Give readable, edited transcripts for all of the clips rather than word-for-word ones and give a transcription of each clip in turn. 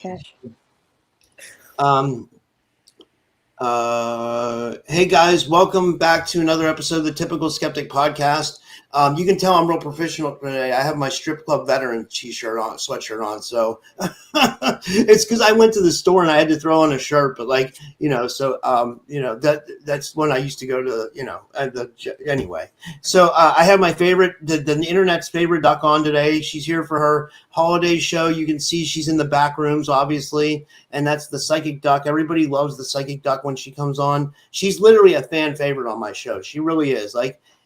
Cash. Um, hey guys, welcome back to another episode of the Typical Skeptic podcast. You can tell I'm real professional today. I have my strip club veteran sweatshirt on. So it's because I went to the store and I had to throw on a shirt. But that's when I used to go to, anyway. So I have my favorite, the internet's favorite duck on today. She's here for her holiday show. You can see she's in the back rooms, obviously. And that's the Psychic Duck. Everybody loves the Psychic Duck when she comes on. She's literally a fan favorite on my show. She really is.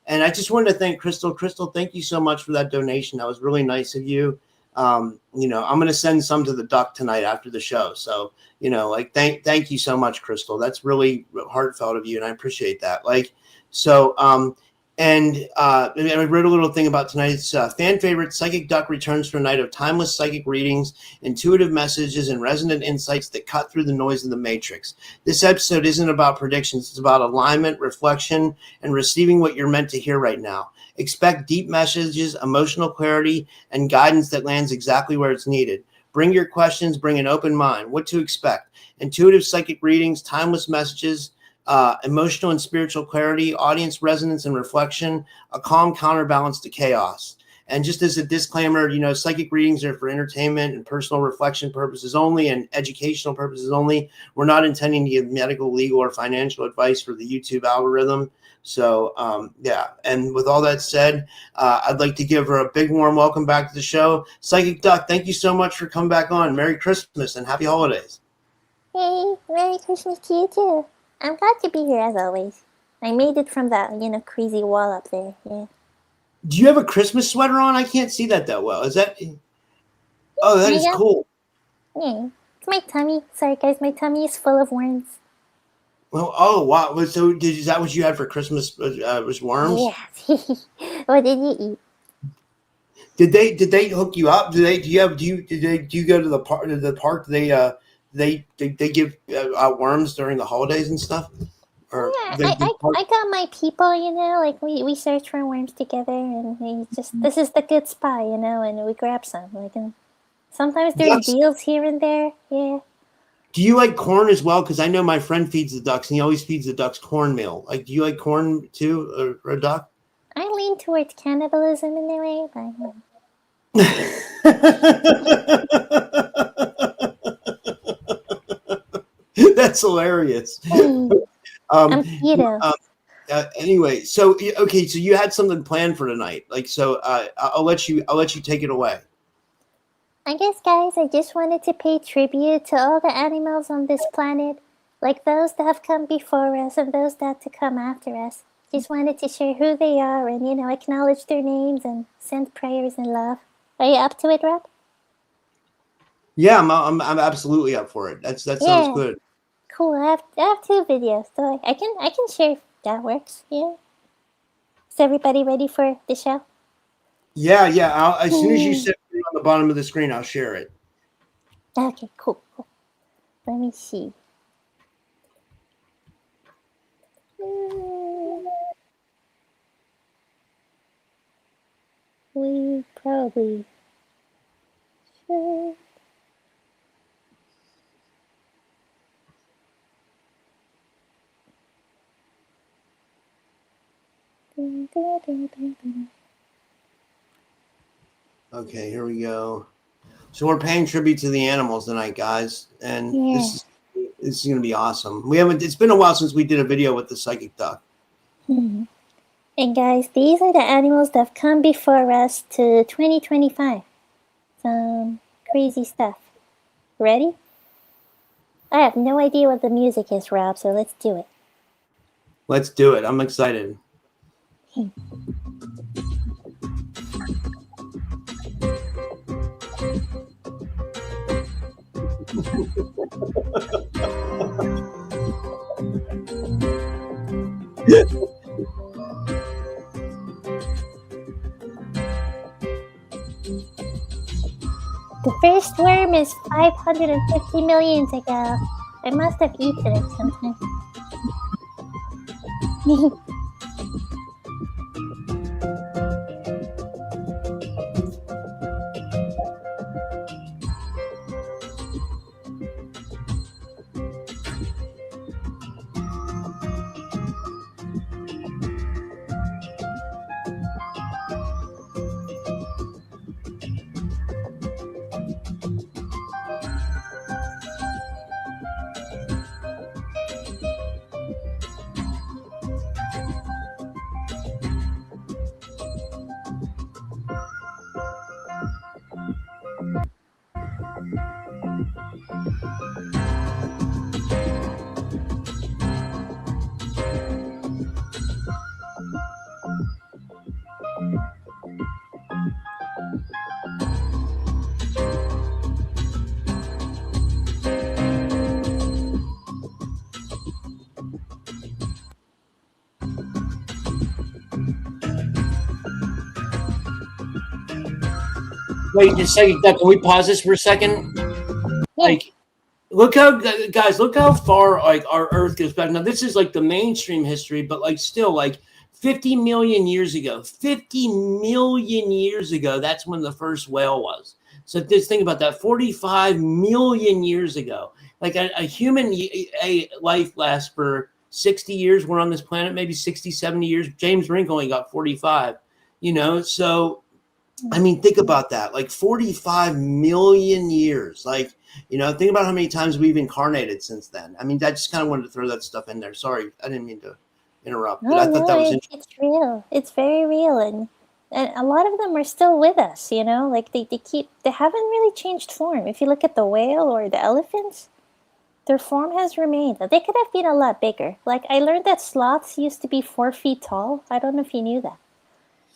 And I just wanted to thank Crystal. Crystal, thank you so much for that donation. That was really nice of you. I'm going to send some to the duck tonight after the show. So, thank you so much, Crystal. That's really heartfelt of you, and I appreciate that. And I read a little thing about tonight's fan favorite. Psychic Duck returns for a night of timeless psychic readings, intuitive messages, and resonant insights that cut through the noise of the matrix. This episode isn't about predictions. It's about alignment, reflection, and receiving what you're meant to hear right now. Expect deep messages, emotional clarity, and guidance that lands exactly where it's needed. Bring your questions, bring an open mind. What to expect? Intuitive psychic readings, timeless messages, emotional and spiritual clarity, audience resonance and reflection, a calm counterbalance to chaos. And just as a disclaimer, psychic readings are for entertainment and personal reflection purposes only and educational purposes only. We're not intending to give medical, legal, or financial advice for the YouTube algorithm. So, And with all that said, I'd like to give her a big warm welcome back to the show. Psychic Duck, thank you so much for coming back on. Merry Christmas and happy holidays. Hey, Merry Christmas to you too. I'm glad to be here as always. I made it from that, crazy wall up there. Yeah. Do you have a Christmas sweater on? I can't see that well. Is that? Oh, that is cool. Yeah, it's my tummy. Sorry, guys, my tummy is full of worms. Well, oh wow! So, is that what you had for Christmas? Was worms? Yes. What did you eat? Did they hook you up? Do you go to the park? Do they give worms during the holidays and stuff? Or I got my people, we search for worms together, and this is the good spot, and we grab some. And sometimes there's deals here and there. Yeah. Do you like corn as well? Because I know my friend feeds the ducks, and he always feeds the ducks cornmeal. Do you like corn too, or a duck? I lean towards cannibalism in a way, but. That's hilarious. I'm keto. Anyway, so okay, so you had something planned for tonight. I'll let you take it away. I guess, guys, I just wanted to pay tribute to all the animals on this planet, like those that have come before us and those that to come after us. Just wanted to share who they are and, acknowledge their names and send prayers and love. Are you up to it, Rob? Yeah, I'm absolutely up for it. That sounds good. Cool. I have 2 videos, so I can share if that works. Yeah. Is everybody ready for the show? Yeah. As soon as you set it on the bottom of the screen, I'll share it. Okay, cool. Let me see. We probably should. Okay, here we go. So we're paying tribute to the animals tonight, guys, and this is going to be awesome. It's been a while since we did a video with the Psychic Duck. And guys, these are the animals that have come before us to 2025. Some crazy stuff. Ready? I have no idea what the music is, Rob, so let's do it. Let's do it. I'm excited. The first worm is 550 million ago. I must have eaten it sometime. Wait, just second. Can we pause this for a second? Yeah. Like, look how guys, look how far like our Earth goes back. Now, this is like the mainstream history, but like still, like 50 million years ago, 50 million years ago, that's when the first whale was. So just think about that. 45 million years ago, like a human a life lasts for 60 years. We're on this planet, maybe 60, 70 years. James Rink only got 45. So I mean, think about that. Like 45 million years. Like, think about how many times we've incarnated since then. I mean, I just kind of wanted to throw that stuff in there. Sorry, I didn't mean to interrupt, but I thought that was interesting. It's real. It's very real, and a lot of them are still with us. Like they haven't really changed form. If you look at the whale or the elephants, their form has remained. They could have been a lot bigger. Like I learned that sloths used to be 4 feet tall. I don't know if you knew that.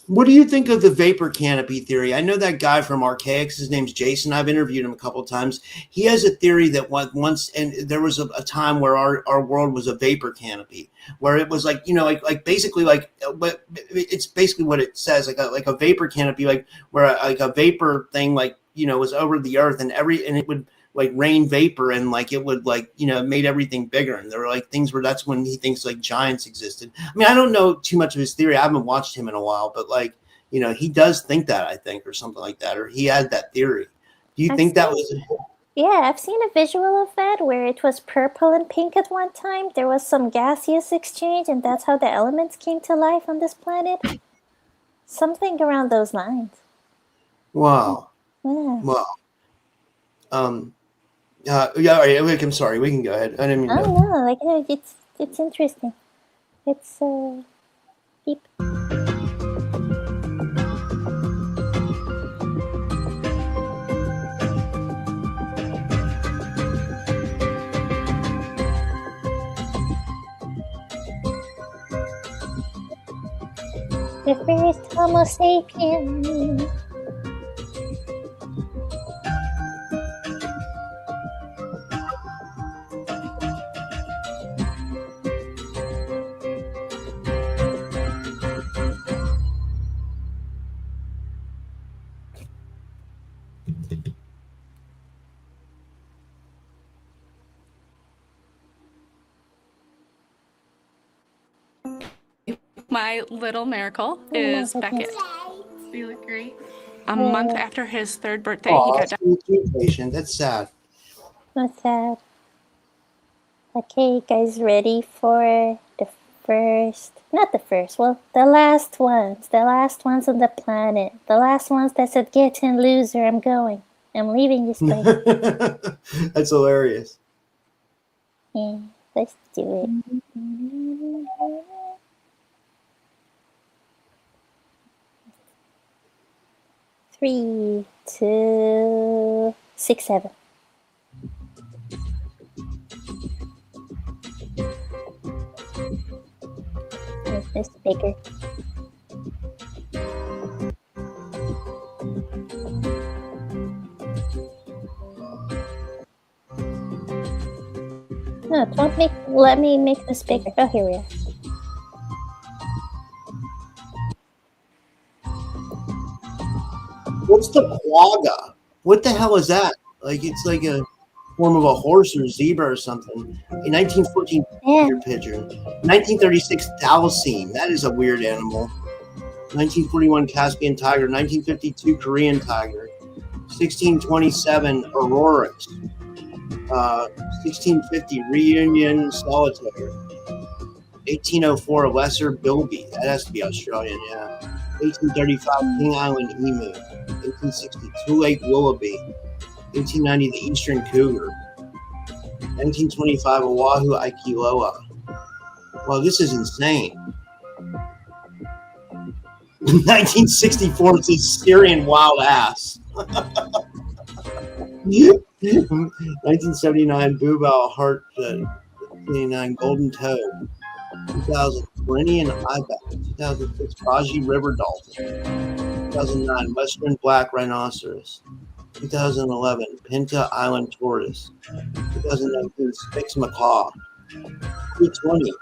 What do you think of the vapor canopy theory? I know that guy from Archaics. His name's Jason. I've interviewed him a couple of times. He has a theory that once, and there was a time where our world was a vapor canopy, where it was like, like basically like, but it's basically what it says, like a vapor canopy, like where like a vapor thing, like, was over the earth and it would like rain vapor and like it would like made everything bigger, and there were like things where that's when he thinks like giants existed. I mean, I don't know too much of his theory. I haven't watched him in a while, but like he does think that, I think, or something like that, or he had that theory. Do you think that was? Yeah, I've seen a visual of that where it was purple and pink at one time. There was some gaseous exchange, and that's how the elements came to life on this planet. Something around those lines. Wow. Yeah. Wow. Yeah, I'm sorry. We can go ahead. I didn't mean to. Oh no, like it's interesting. It's deep. The first Homo sapien. My little miracle is Beckett. You look great. A month after his 3rd birthday, Oh, he got diagnosed. That's sad. That's sad. Okay, guys, ready for the last ones on the planet. The last ones that said, get in, loser, I'm going. I'm leaving this place. That's hilarious. Yeah, let's do it. 3, 2, 6, 7. Make this bigger. No, let me make this bigger. Oh, here we are. What's the quagga? What the hell is that? Like, it's like a form of a horse or zebra or something. In 1914, pigeon. 1936, Dalsine. That is a weird animal. 1941, Caspian tiger. 1952, Korean tiger. 1627, Aurorax. 1650, Reunion solitaire. 1804, lesser bilby. That has to be Australian, yeah. 1835, King Island emu. 1860, two-lake willoughby. 1890, the eastern cougar. 1925, Oahu Aikiloa. Well, this is insane. 1964, it's a Syrian wild ass. 1979, Boo Heart, 1989, Golden Toe, 2000, Perennial Ibex, 2006, Baji River Dolphin, 2009, Western Black Rhinoceros, 2011, Pinta Island Tortoise, 2019, Spix Macaw, 2020,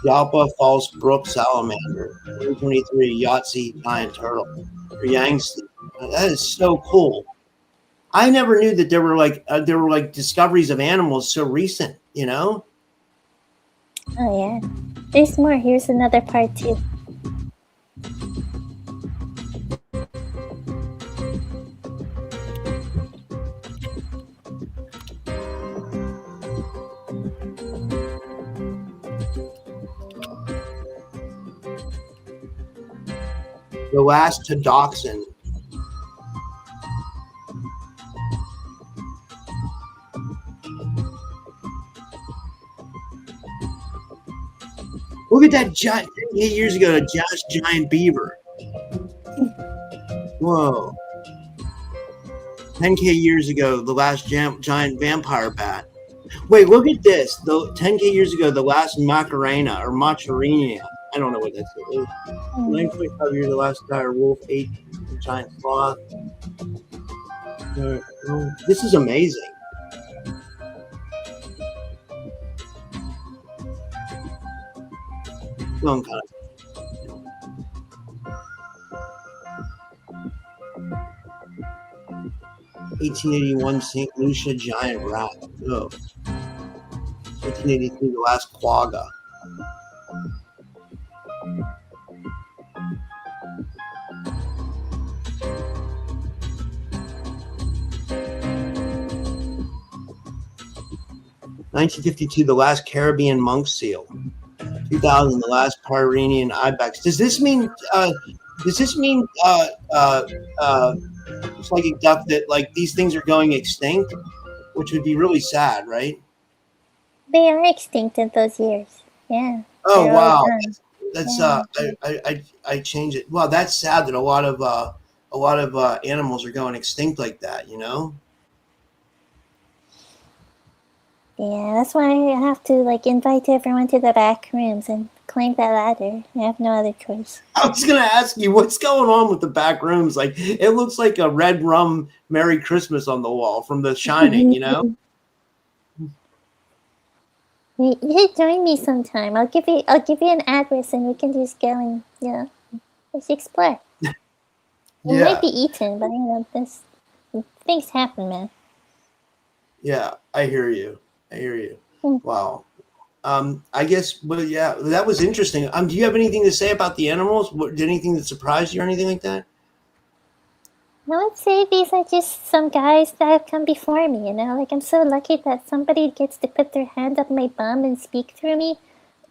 Yalpa False Brook Salamander, 2023, Yahtzee Giant Turtle, or Yangtze. That is so cool. I never knew that there were like discoveries of animals so recent, you know? Oh yeah. There's more. Here's another part too. The last Tadauxin. Look at that giant 8 years ago, the giant beaver. Whoa. 10K years ago, the last giant vampire bat. Wait, look at this. 10K years ago, the last Macarena or Macarena. I don't know what that is. 9.5 years, the last dire wolf, 8 giant sloth. This is amazing. Long time. 1881 St. Lucia giant rat. Oh. 1883 the last quagga. (1952) the last Caribbean monk seal. 2000 the last Pyrenean ibex. Does this mean psychic duck that like these things are going extinct, which would be really sad, right? They are extinct in those years. Yeah. Oh wow, that's Yeah. I changed it. Well, that's sad that a lot of animals are going extinct like that. You know. Yeah, that's why I have to like invite everyone to the back rooms and climb that ladder. I have no other choice. I was gonna ask you what's going on with the back rooms. Like it looks like a red rum Merry Christmas on the wall from The Shining. You know. You should join me sometime. I'll give you an address and we can just go and let's explore. It might be eaten, but this things happen, man. Yeah, I hear you. Wow. I guess, but yeah, that was interesting. Do you have anything to say about the animals? Did anything that surprised you or anything like that? I would say these are just some guys that have come before me, like I'm so lucky that somebody gets to put their hand up my bum and speak through me.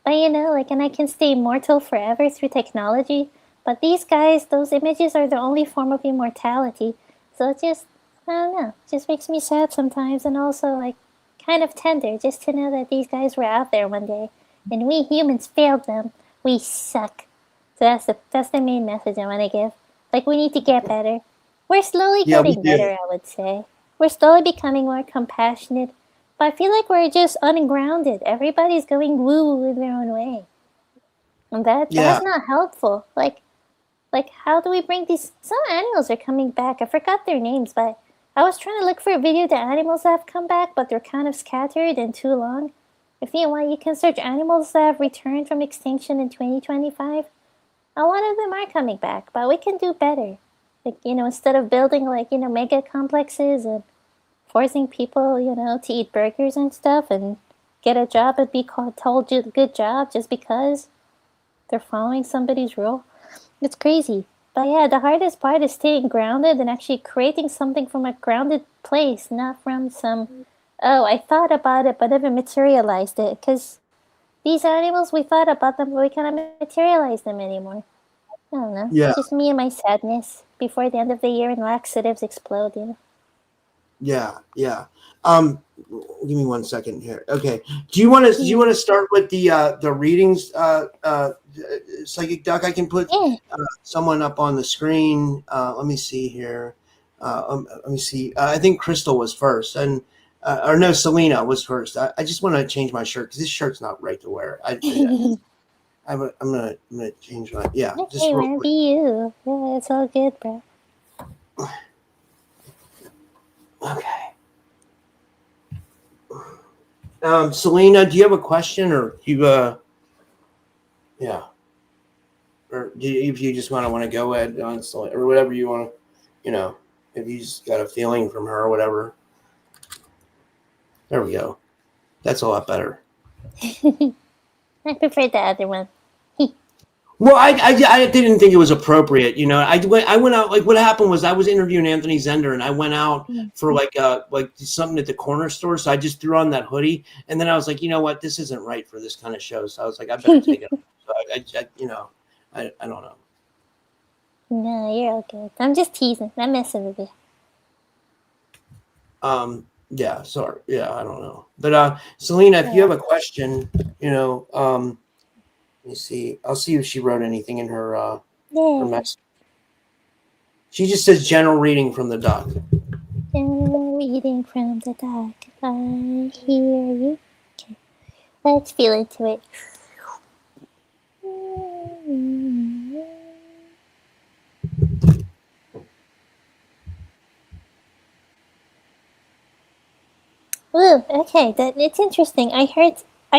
But and I can stay immortal forever through technology. But these guys, those images are the only form of immortality. So it just, I don't know, it just makes me sad sometimes and also like kind of tender just to know that these guys were out there one day and we humans failed them. We suck. So that's the main message I want to give. Like we need to get better. We're slowly getting better, I would say. We're slowly becoming more compassionate, but I feel like we're just ungrounded. Everybody's going woo in their own way. And that's not helpful. Like how do we bring these? Some animals are coming back. I forgot their names, but I was trying to look for a video of animals that have come back, but they're kind of scattered and too long. If you want, you can search animals that have returned from extinction in 2025. A lot of them are coming back, but we can do better. Like, instead of building, mega complexes and forcing people, to eat burgers and stuff and get a job and be told you good job just because they're following somebody's rule. It's crazy. But yeah, the hardest part is staying grounded and actually creating something from a grounded place, not from some, I thought about it but never materialized it. Because these animals, we thought about them, but we cannot materialize them anymore. I don't know. Yeah. It's just me and my sadness before the end of the year and laxatives explode, Yeah. Give me 1 second here. Okay. Do you want to start with the readings, Psychic Duck? I can put someone up on the screen. Let me see here. Let me see. I think Crystal was first, and or no, Selena was first. I just want to change my shirt because this shirt's not right to wear. I'm gonna change my just Okay, real man, quick. be you. Yeah, it's all good, bro. Okay. Selena, do you have a question or you yeah, or if you just want to go ahead on Selena or whatever you want to, if you just got a feeling from her or whatever. There we go. That's a lot better. I prefer the other one. Well, I didn't think it was appropriate. I went out, like what happened was I was interviewing Anthony Zender and I went out for like something at the corner store. So I just threw on that hoodie and then I was like, you know what, this isn't right for this kind of show. So I was like, I better take it off. So I don't know. No, you're all good. I'm just teasing. I'm messing with you. Yeah, sorry. Yeah, I don't know. But Selena, if you have a question, let me see. I'll see if she wrote anything in her message. She just says general reading from the duck. General reading from the duck. I hear you. Okay, let's feel into it. Ooh, okay, it's interesting. I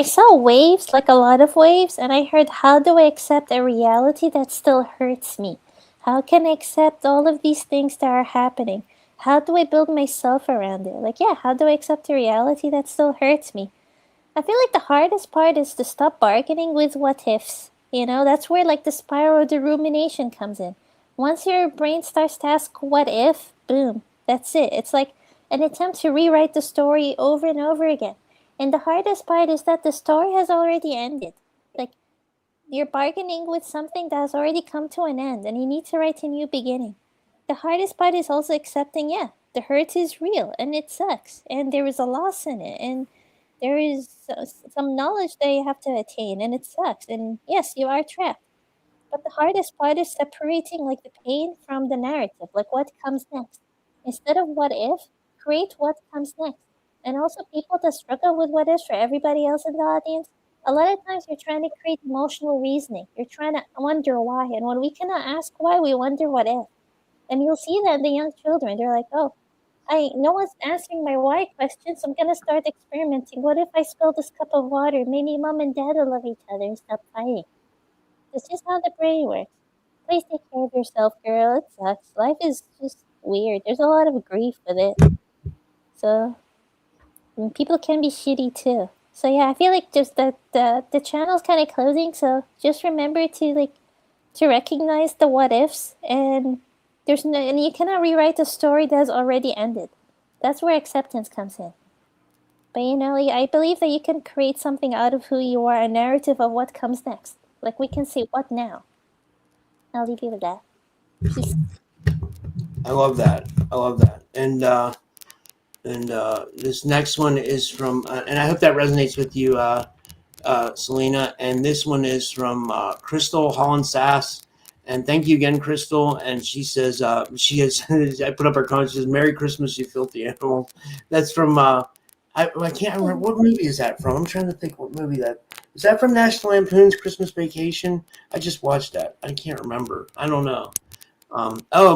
saw waves, like a lot of waves, and I heard, how do I accept a reality that still hurts me? How can I accept all of these things that are happening? How do I build myself around it? Like, yeah, how do I accept a reality that still hurts me? I feel like the hardest part is to stop bargaining with what ifs. That's where like the spiral of the rumination comes in. Once your brain starts to ask what if, boom, that's it. It's like an attempt to rewrite the story over and over again. And the hardest part is that the story has already ended. Like, you're bargaining with something that has already come to an end and you need to write a new beginning. The hardest part is also accepting, yeah, the hurt is real and it sucks and there is a loss in it and there is some knowledge that you have to attain and it sucks and yes, you are trapped. But the hardest part is separating like the pain from the narrative, like what comes next. Instead of what if, create what comes next. And also people that struggle with what ifs, for everybody else in the audience, a lot of times you're trying to create emotional reasoning. You're trying to wonder why. And when we cannot ask why, we wonder what if. And you'll see that in the young children. They're like, oh, no one's answering my why question, so I'm gonna start experimenting. What if I spill this cup of water? Maybe mom and dad will love each other and stop fighting. It's just how the brain works. Please take care of yourself, girl. It sucks. Life is just weird. There's a lot of grief with it. So and people can be shitty too. So yeah, I feel like just the channel's kind of closing. So just remember to recognize the what ifs and and you cannot rewrite the story that's already ended. That's where acceptance comes in. But I believe that you can create something out of who you are, a narrative of what comes next. Like we can say, what now? I'll leave you with that. Peace. I love that. I love that. And this next one is from, and I hope that resonates with you, Selena. And this one is from Crystal Holland Sass. And thank you again, Crystal. And she says, she has, I put up her comment, she says, Merry Christmas, you filthy animal. That's from, I can't remember, what movie is that from? I'm trying to think what movie that, is that from National Lampoon's Christmas Vacation? I just watched that. I can't remember. I don't know.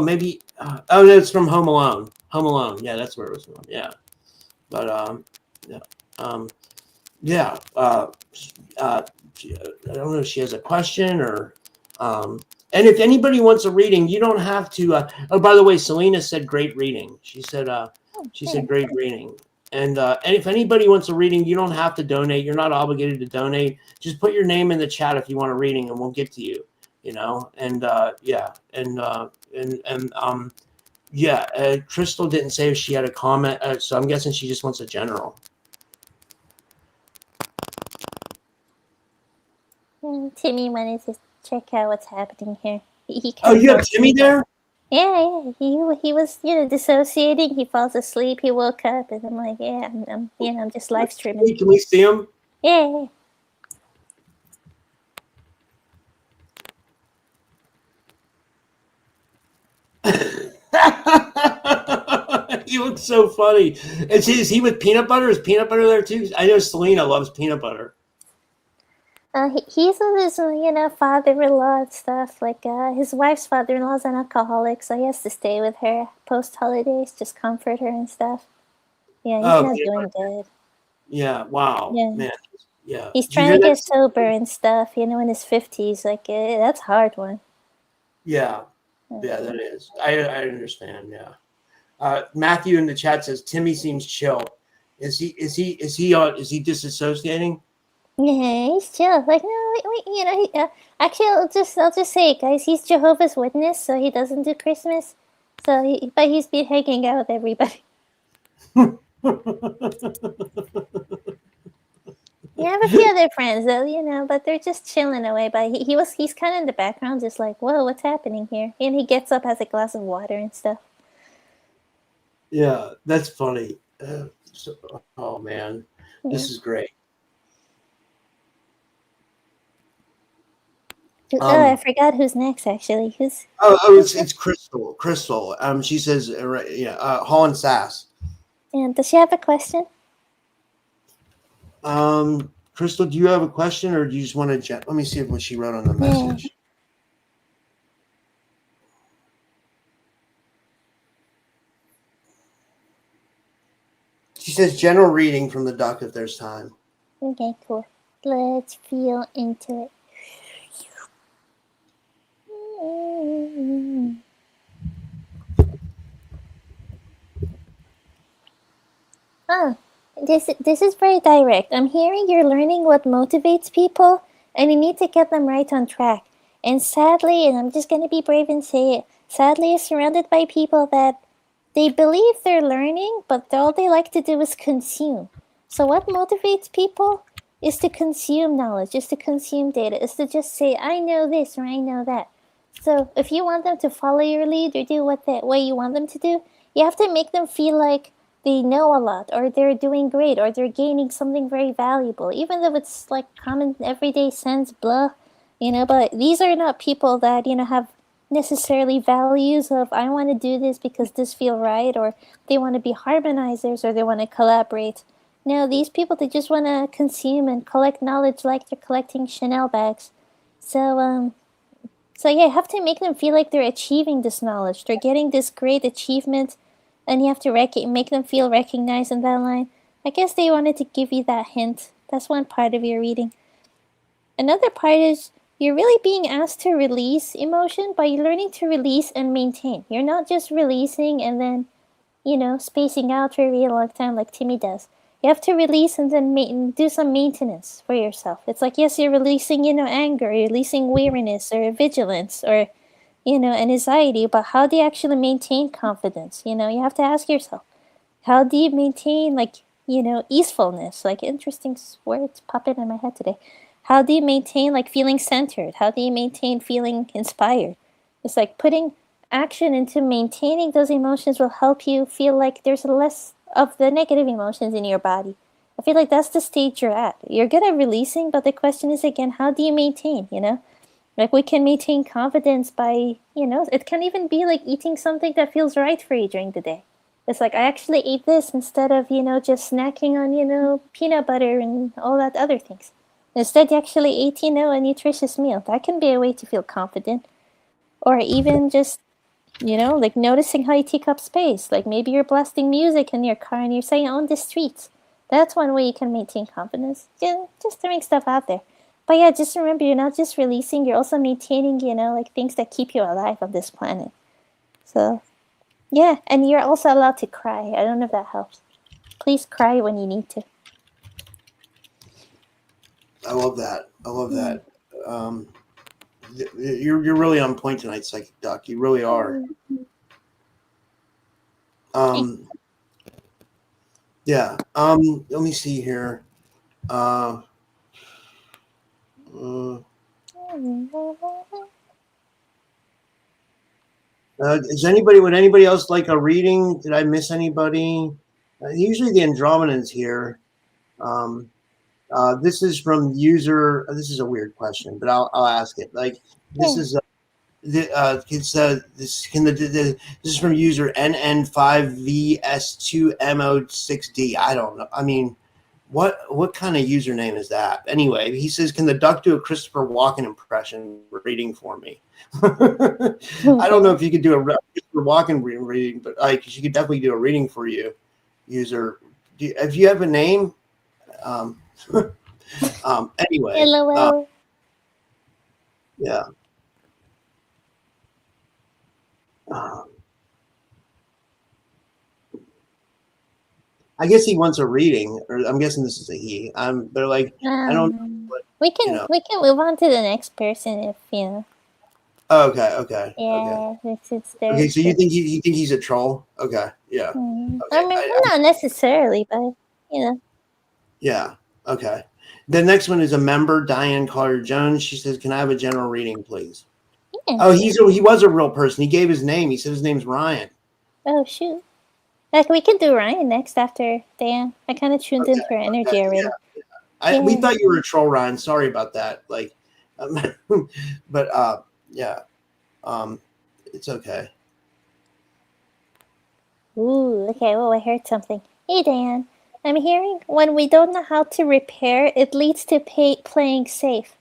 Maybe, oh, no, it's from Home Alone. Home Alone. Yeah, that's where it was from. Yeah. But, yeah. Yeah. I don't know if she has a question or, and if anybody wants a reading, you don't have to. Oh, by the way, Selena said great reading. She said great reading. And if anybody wants a reading, you don't have to donate. You're not obligated to donate. Just put your name in the chat if you want a reading, and we'll get to you. And yeah, yeah. Crystal didn't say if she had a comment, so I'm guessing she just wants a general. Timmy wanted to check out what's happening here. He Oh, you have Timmy there? Yeah. He was dissociating. He falls asleep. He woke up, and I'm like, yeah, I'm just live streaming. Can we see him? Yeah. You look so funny. Is he with peanut butter? Is peanut butter there too? I know Selena loves peanut butter. He's with his, father-in-law and stuff. Like, his wife's father-in-law is an alcoholic, so he has to stay with her post-holidays, just comfort her and stuff. Yeah, he's Oh, not peanut butter. doing good. Yeah. Wow, Yeah. man. Yeah. He's Did you hear trying to that? get sober and stuff, in his 50s. Like, that's a hard one. Yeah. Yeah, that is. I understand. Yeah. Matthew in the chat says Timmy seems chill. Is he disassociating? Yeah, he's chill. Like, no, actually, I'll just say it, guys. He's Jehovah's Witness, so he doesn't do Christmas. But he's been hanging out with everybody. You have a few other friends though, but they're just chilling away. But he's kind of in the background, just like, whoa, what's happening here? And he gets up, has a glass of water and stuff. Yeah, that's funny. Oh man, this is great. I forgot who's next. Actually, who's? It's Crystal. Crystal. She says, Holland Sass. And does she have a question? Crystal, do you have a question, or do you just want to? Let me see what she wrote on the message. Yeah. She says general reading from the duck if there's time. Okay, cool. Let's feel into it. Oh, this is very direct. I'm hearing you're learning what motivates people, and you need to get them right on track. And sadly, and I'm just gonna be brave and say it, sadly, you're surrounded by people that they believe they're learning, but all they like to do is consume. So what motivates people is to consume knowledge, is to consume data, is to just say, I know this or I know that. So if you want them to follow your lead or do what you want them to do, you have to make them feel like they know a lot, or they're doing great, or they're gaining something very valuable, even though it's like common everyday sense, blah, but these are not people that, have necessarily values of, I want to do this because this feel right, or they want to be harmonizers, or they want to collaborate. No, these people, they just want to consume and collect knowledge like they're collecting Chanel bags. So yeah, you have to make them feel like they're achieving this knowledge. They're getting this great achievement, and you have to make them feel recognized in that line. I guess they wanted to give you that hint. That's one part of your reading. Another part is you're really being asked to release emotion by learning to release and maintain. You're not just releasing and then, spacing out for a real long time like Timmy does. You have to release and then do some maintenance for yourself. It's like, yes, you're releasing, anger, you're releasing weariness or vigilance or, anxiety, but how do you actually maintain confidence? You have to ask yourself, how do you maintain, easefulness? Like, interesting words popping in my head today. How do you maintain, feeling centered? How do you maintain feeling inspired? It's like putting action into maintaining those emotions will help you feel like there's less of the negative emotions in your body. I feel like that's the stage you're at. You're good at releasing, but the question is again, how do you maintain, Like, we can maintain confidence by, it can even be like eating something that feels right for you during the day. It's like, I actually ate this instead of, just snacking on, peanut butter and all that other things. Instead, you actually ate, a nutritious meal. That can be a way to feel confident. Or even just, like noticing how you take up space. Like, maybe you're blasting music in your car and you're saying on the streets. That's one way you can maintain confidence. Yeah, just throwing stuff out there. But yeah, just remember, you're not just releasing, you're also maintaining, things that keep you alive on this planet. So, yeah, and you're also allowed to cry. I don't know if that helps. Please cry when you need to. I love that. You're really on point tonight, Psychic Doc. You really are. Yeah. Let me see here. Would anybody else like a reading? Did I miss anybody? Usually the Andromedans here. This is from user. This is a weird question, but I'll ask it. Like, this is This is from user NN5VS2MO6D. I don't know. I mean, what kind of username is that? Anyway, he says, "Can the duck do a Christopher Walken impression reading for me?" I don't know if you could do a Christopher Walken reading, but like she could definitely do a reading for you, user. If you have a name, um, anyway, LOL. yeah. Uh, I guess he wants a reading, or I'm guessing this is a he. They're like, I don't know what, We you can know. we can move on to the next person if you know. Okay. Yeah, it's their. Okay, so you think he's a troll? Okay, yeah. I Okay, mean, not necessarily, but you know. yeah. Okay. The next one is a member, Diane Carter Jones. She says, "Can I have a general reading, please?" Yeah. Oh, he was a real person. He gave his name. He said his name's Ryan. Oh shoot. Like we can do Ryan next after Dan. I kind of tuned in for energy already. We Yeah. thought you were a troll, Ryan. Sorry about that. Like, but yeah, it's okay. Ooh. Okay. Oh, I heard something. Hey Dan. I'm hearing when we don't know how to repair, it leads to playing safe.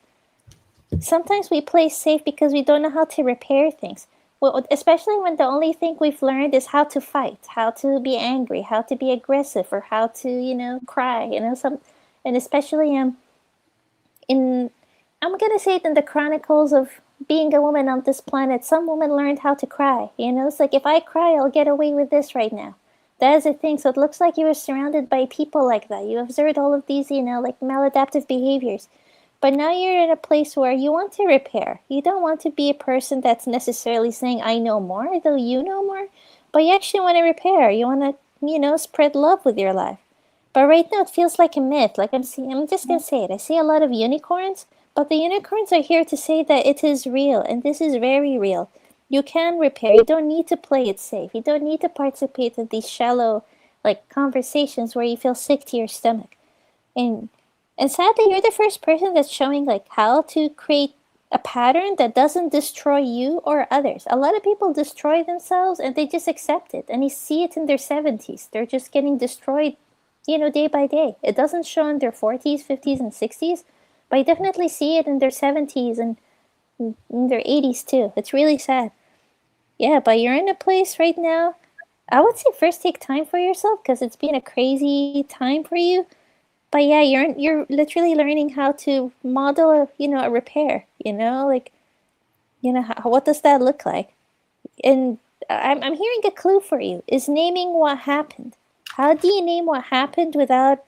Sometimes we play safe because we don't know how to repair things. Well, especially when the only thing we've learned is how to fight, how to be angry, how to be aggressive, or how to, cry. And especially in, I'm gonna say it in the chronicles of being a woman on this planet, some women learned how to cry. It's like if I cry, I'll get away with this right now. That is a thing. So it looks like you were surrounded by people like that. You observed all of these, like maladaptive behaviors. But now you're in a place where you want to repair. You don't want to be a person that's necessarily saying, I know more, though you know more. But you actually want to repair. You want to, spread love with your life. But right now it feels like a myth. Like I'm just going to say it. I see a lot of unicorns, but the unicorns are here to say that it is real. And this is very real. You can repair. You don't need to play it safe. You don't need to participate in these shallow, like, conversations where you feel sick to your stomach. And and sadly, you're the first person that's showing like how to create a pattern that doesn't destroy you or others. A lot of people destroy themselves and they just accept it. And you see it in their 70s. They're just getting destroyed, day by day. It doesn't show in their 40s, 50s, and 60s, but you definitely see it in their 70s and in their 80s too. It's really sad. Yeah, but you're in a place right now. I would say first take time for yourself because it's been a crazy time for you, but yeah, you're literally learning how to model a repair. Like what does that look like? And I'm hearing a clue for you is naming what happened. How do you name what happened without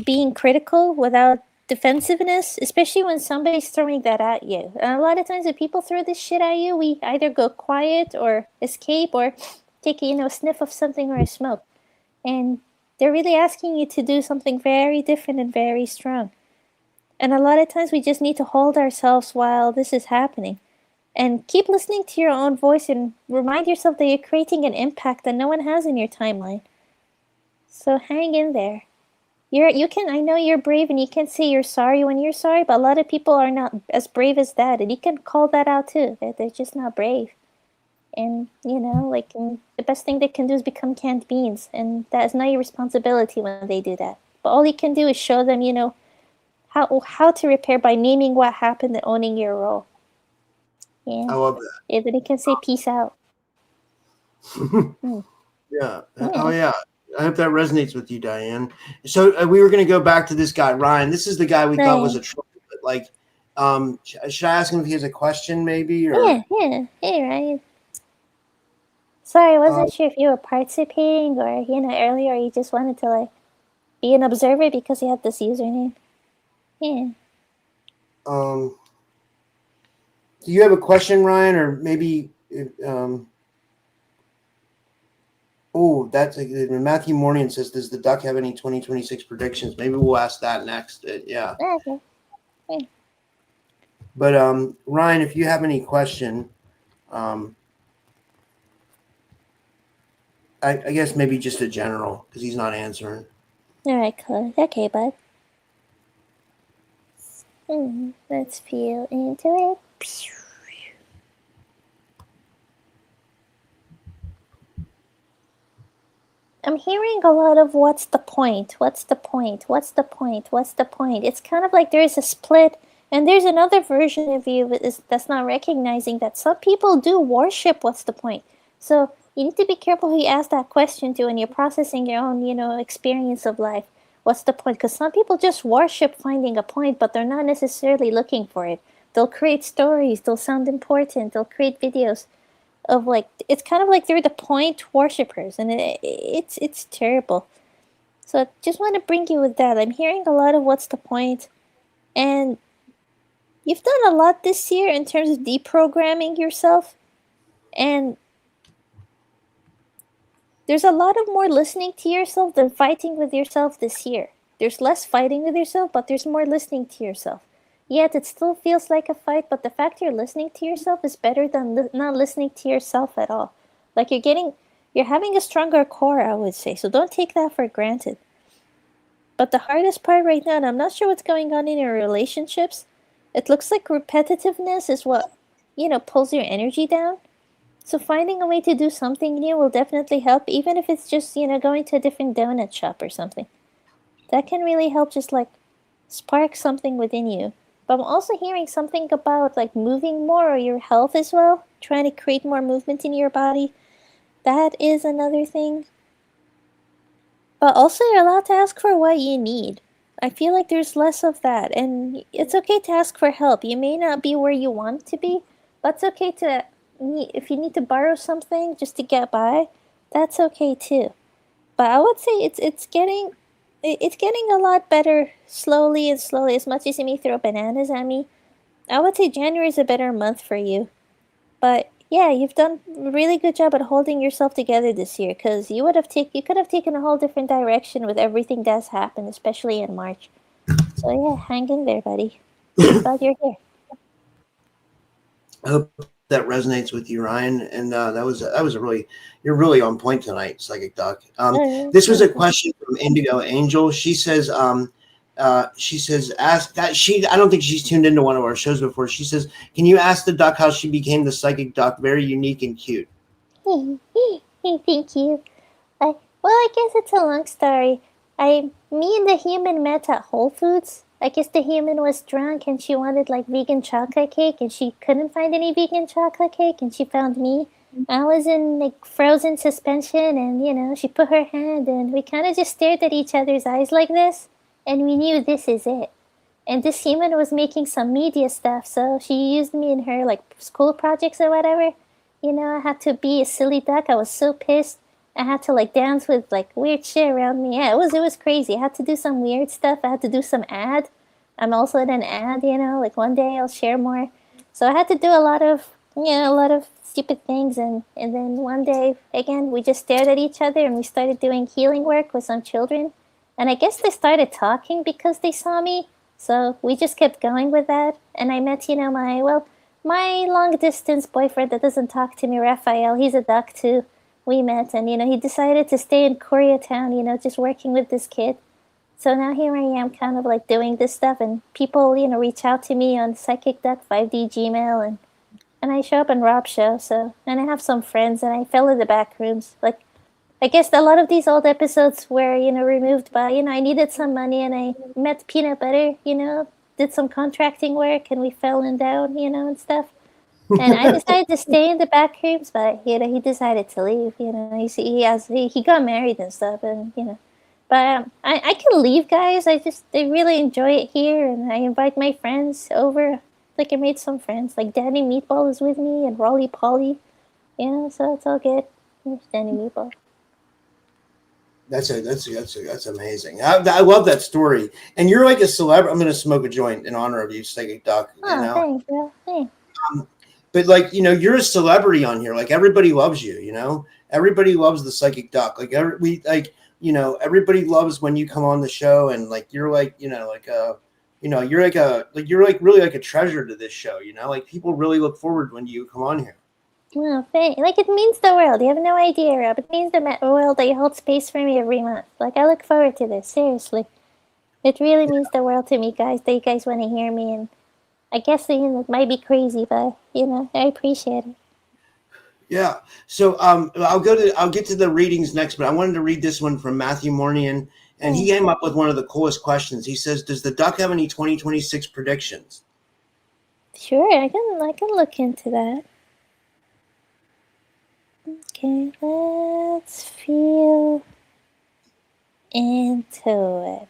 being critical, without defensiveness, especially when somebody's throwing that at you? And a lot of times, if people throw this shit at you, we either go quiet or escape or take a sniff of something or a smoke. And they're really asking you to do something very different and very strong. And a lot of times we just need to hold ourselves while this is happening. And keep listening to your own voice and remind yourself that you're creating an impact that no one has in your timeline. So hang in there. I know you're brave and you can say you're sorry when you're sorry, but a lot of people are not as brave as that, and you can call that out too. They're just not brave. And the best thing they can do is become canned beans, and that is not your responsibility when they do that. But all you can do is show them, how to repair by naming what happened and owning your role. Yeah. I love that. Yeah, then you can say peace out. Mm. Yeah. Oh Yeah. yeah. I hope that resonates with you, Diane. So we were going to go back to this guy, Ryan. This is the guy we thought was Ryan. a troll. But like, should I ask him if he has a question, maybe, or? Yeah. Hey, Ryan. Sorry, I Um, wasn't sure if you were participating or, earlier, or you just wanted to, like, be an observer because you had this username. Yeah. um, do you have a question, Ryan, or maybe? Oh, that's Matthew Morning says, "Does the duck have any 2026 predictions?" Maybe we'll ask that next. Yeah. Okay. Yeah. But Ryan, if you have any question, um, I guess maybe just a general because he's not answering. Alright, cool. Okay, bud. Let's feel into it. I'm hearing a lot of what's the point? What's the point? What's the point? What's the point? It's kind of like there's a split, and there's another version of you that's not recognizing that some people do worship what's the point. So you need to be careful who you ask that question to when you're processing your own, experience of life. What's the point? Because some people just worship finding a point, but they're not necessarily looking for it. They'll create stories, they'll sound important, they'll create videos of like it's kind of like they're the point worshippers, and it's terrible. So I just want to bring you with that. I'm hearing a lot of what's the point, and you've done a lot this year in terms of deprogramming yourself, and there's a lot of more listening to yourself than fighting with yourself this year. There's less fighting with yourself, but there's more listening to yourself. Yet it still feels like a fight, but the fact you're listening to yourself is better than not listening to yourself at all. Like you're having a stronger core, I would say. So don't take that for granted. But the hardest part right now, and I'm not sure what's going on in your relationships, it looks like repetitiveness is what, pulls your energy down. So finding a way to do something new will definitely help, even if it's just, going to a different donut shop or something. That can really help just like spark something within you. But I'm also hearing something about like moving more or your health as well, trying to create more movement in your body. That is another thing. But also, you're allowed to ask for what you need. I feel like there's less of that, and it's okay to ask for help. You may not be where you want to be, but it's okay to, if you need to borrow something just to get by, that's okay too. But I would say it's getting a lot better slowly and slowly. As much as you may throw bananas at me, I would say January is a better month for you. But yeah, you've done a really good job at holding yourself together this year, because you could have taken a whole different direction with everything that's happened, especially in March. So yeah, hang in there, buddy. Glad you're here. I hope that resonates with you, Ryan. And that was a really, you're really on point tonight, Psychic Doc. This was a question from Indigo Angel. She says, ask that I don't think she's tuned into one of our shows before. She says, can you ask the duck how she became the Psychic Doc? Very unique and cute. Thank you. Well, I guess it's a long story. Me and the human met at Whole Foods. I guess the human was drunk and she wanted like vegan chocolate cake, and she couldn't find any vegan chocolate cake, and she found me. I was in like frozen suspension, and she put her hand, and we kind of just stared at each other's eyes like this, and we knew this is it. And this human was making some media stuff, so she used me in her like school projects or whatever. I had to be a silly duck. I was so pissed. I had to like dance with like weird shit around me. Yeah, it was crazy. I had to do some weird stuff. I had to do some ad. I'm also in an ad, like one day I'll share more. So I had to do a lot of stupid things, and then one day again we just stared at each other and we started doing healing work with some children. And I guess they started talking because they saw me. So we just kept going with that. And I met, my long distance boyfriend that doesn't talk to me, Raphael. He's a duck too. We met, and he decided to stay in Koreatown, just working with this kid. So now here I am, kind of like doing this stuff, and people, reach out to me on Psychic Duck 5D Gmail, and I show up in Rob's show. So, and I have some friends, and I fell in the back rooms. Like, I guess a lot of these old episodes were, removed by, I needed some money, and I met Peanut Butter, did some contracting work, and we fell in down, and stuff. And I decided to stay in the back rooms, but he decided to leave. He got married and stuff, and But I can leave, guys. I really enjoy it here, and I invite my friends over. Like I made some friends, like Danny Meatball is with me, and Rolly Polly. So it's all good. There's Danny Meatball. That's amazing. I love that story. And you're like a celebrity. I'm going to smoke a joint in honor of you, Psychic Doc. Oh, thanks, bro. Thanks. But like, you're a celebrity on here. Like everybody loves you, everybody loves the Psychic Doc. Like everybody loves when you come on the show, and like, you're like, you're like really like a treasure to this show, like people really look forward when you come on here. Well, thanks. Like, it means the world. You have no idea, Rob. It means the world that you hold space for me every month. Like, I look forward to this. Seriously. It really means the world to me, guys, that you guys want to hear me. And I guess, it might be crazy, but, I appreciate it. Yeah. So I'll get to the readings next, but I wanted to read this one from Matthew Mornian, and he came up with one of the coolest questions. He says, "Does the duck have any 2026 predictions?" Sure, I can look into that. Okay, let's feel into it.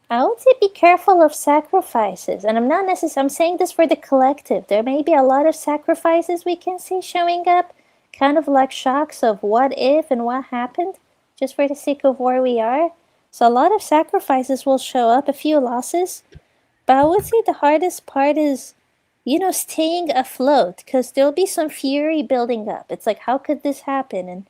I would say be careful of sacrifices, and I'm saying this for the collective. There may be a lot of sacrifices we can see showing up, kind of like shocks of what if and what happened, just for the sake of where we are. So a lot of sacrifices will show up, a few losses, but I would say the hardest part is, staying afloat, because there'll be some fury building up. It's like, how could this happen? And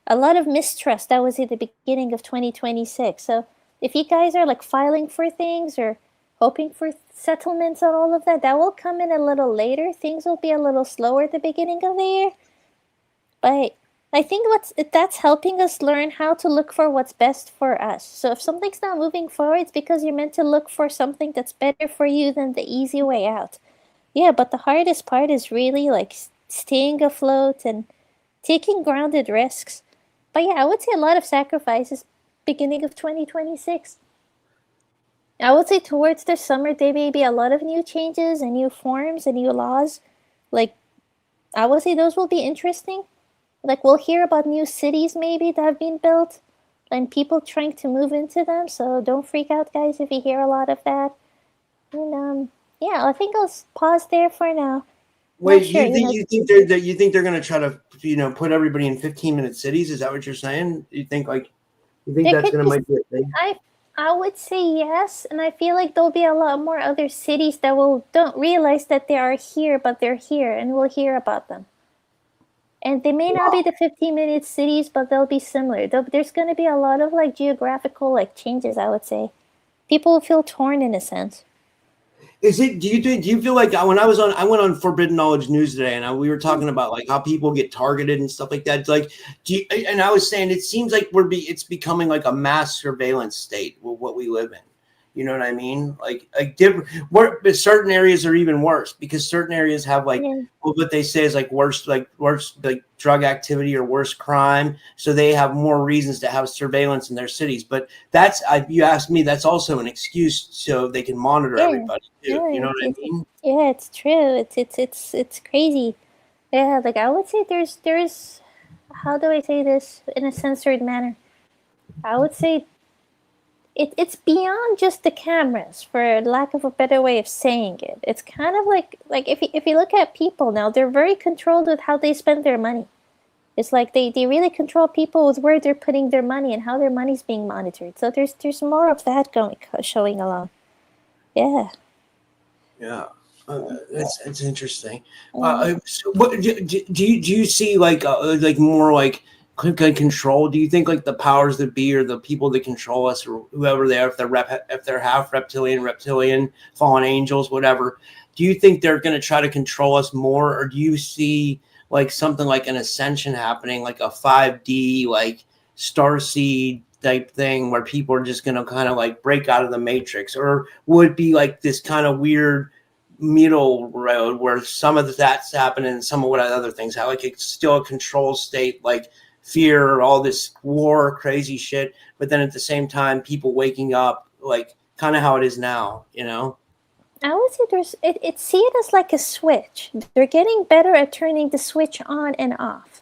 a lot of mistrust. That was at the beginning of 2026. So if you guys are like filing for things or hoping for settlements and all of that, that will come in a little later. Things will be a little slower at the beginning of the year. But I think that's helping us learn how to look for what's best for us. So if something's not moving forward, it's because you're meant to look for something that's better for you than the easy way out. Yeah, but the hardest part is really like staying afloat and taking grounded risks. But yeah, I would say a lot of sacrifices beginning of 2026. I would say towards the summer there may be a lot of new changes and new forms and new laws. Like, I would say those will be interesting. Like, we'll hear about new cities maybe that have been built and people trying to move into them. So don't freak out, guys, if you hear a lot of that. And yeah, I think I'll pause there for now. Wait, Sure, you think they're going to try to put everybody in 15-minute cities? Is that what you're saying? You think there that's could going to be. might be a thing? I would say yes, and I feel like there'll be a lot more other cities that don't realize that they are here, but they're here, and we'll hear about them. And they may not be the 15-minute cities, but they'll be similar. There's going to be a lot of like geographical like changes. I would say people feel torn in a sense. Is it? Do you feel like when I went on Forbidden Knowledge News today, and we were talking about like how people get targeted and stuff like that. It's like, and I was saying it seems like it's becoming like a mass surveillance state with what we live in. You know what I mean? Like different. Certain areas are even worse because certain areas have like what they say is like worse like drug activity or worse crime. So they have more reasons to have surveillance in their cities. But you asked me, that's also an excuse so they can monitor everybody too. You know what I mean? Yeah, it's true. It's crazy. Yeah, like I would say there's how do I say this in a censored manner? I would say it's beyond just the cameras, for lack of a better way of saying it. It's kind of like if you look at people now, they're very controlled with how they spend their money. It's like they really control people with where they're putting their money and how their money's being monitored. So there's more of that showing along. Yeah. Yeah. It's interesting. So what do you see like more like control? Do you think like the powers that be or the people that control us or whoever they are, if they're half reptilian, fallen angels, whatever, do you think they're going to try to control us more, or do you see like something like an ascension happening, like a 5D like starseed type thing where people are just going to kind of like break out of the matrix, or would it be like this kind of weird middle road where some of that's happening and some of what other things have, like it's still a control state, like fear, all this war, crazy shit, but then at the same time, people waking up, like kind of how it is now, you know? I would say see it as like a switch. They're getting better at turning the switch on and off.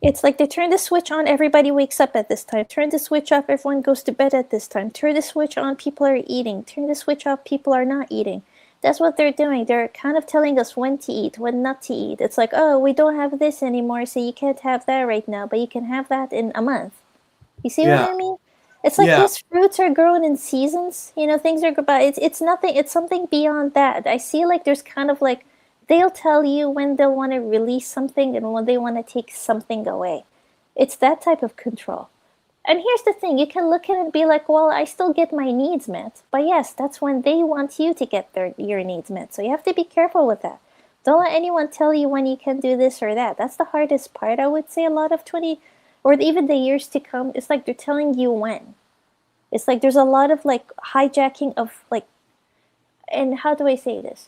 It's like they turn the switch on, everybody wakes up at this time. Turn the switch off, everyone goes to bed at this time. Turn the switch on, people are eating. Turn the switch off, people are not eating. That's what they're doing. They're kind of telling us when to eat, when not to eat. It's like, oh, we don't have this anymore, so you can't have that right now, but you can have that in a month. You see what I mean? It's like these fruits are grown in seasons. Things are, but it's nothing. It's something beyond that. I see like there's kind of like, they'll tell you when they'll want to release something and when they want to take something away. It's that type of control. And here's the thing, you can look at it and be like, well, I still get my needs met. But yes, that's when they want you to get your needs met. So you have to be careful with that. Don't let anyone tell you when you can do this or that. That's the hardest part, I would say. A lot of 20, or even the years to come, it's like they're telling you when. It's like there's a lot of like hijacking of like, and how do I say this?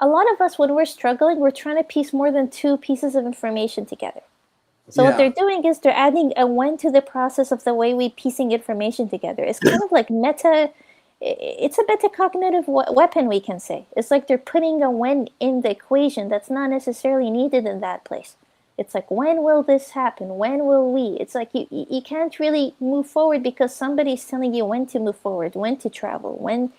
a lot of us, when we're struggling, we're trying to piece more than two pieces of information together. So what they're doing is they're adding a when to the process of the way we piecing information together. It's kind of like it's a metacognitive weapon, we can say. It's like they're putting a when in the equation that's not necessarily needed in that place. It's like, when will this happen? When will we? It's like you can't really move forward because somebody's telling you when to move forward, when to travel, when.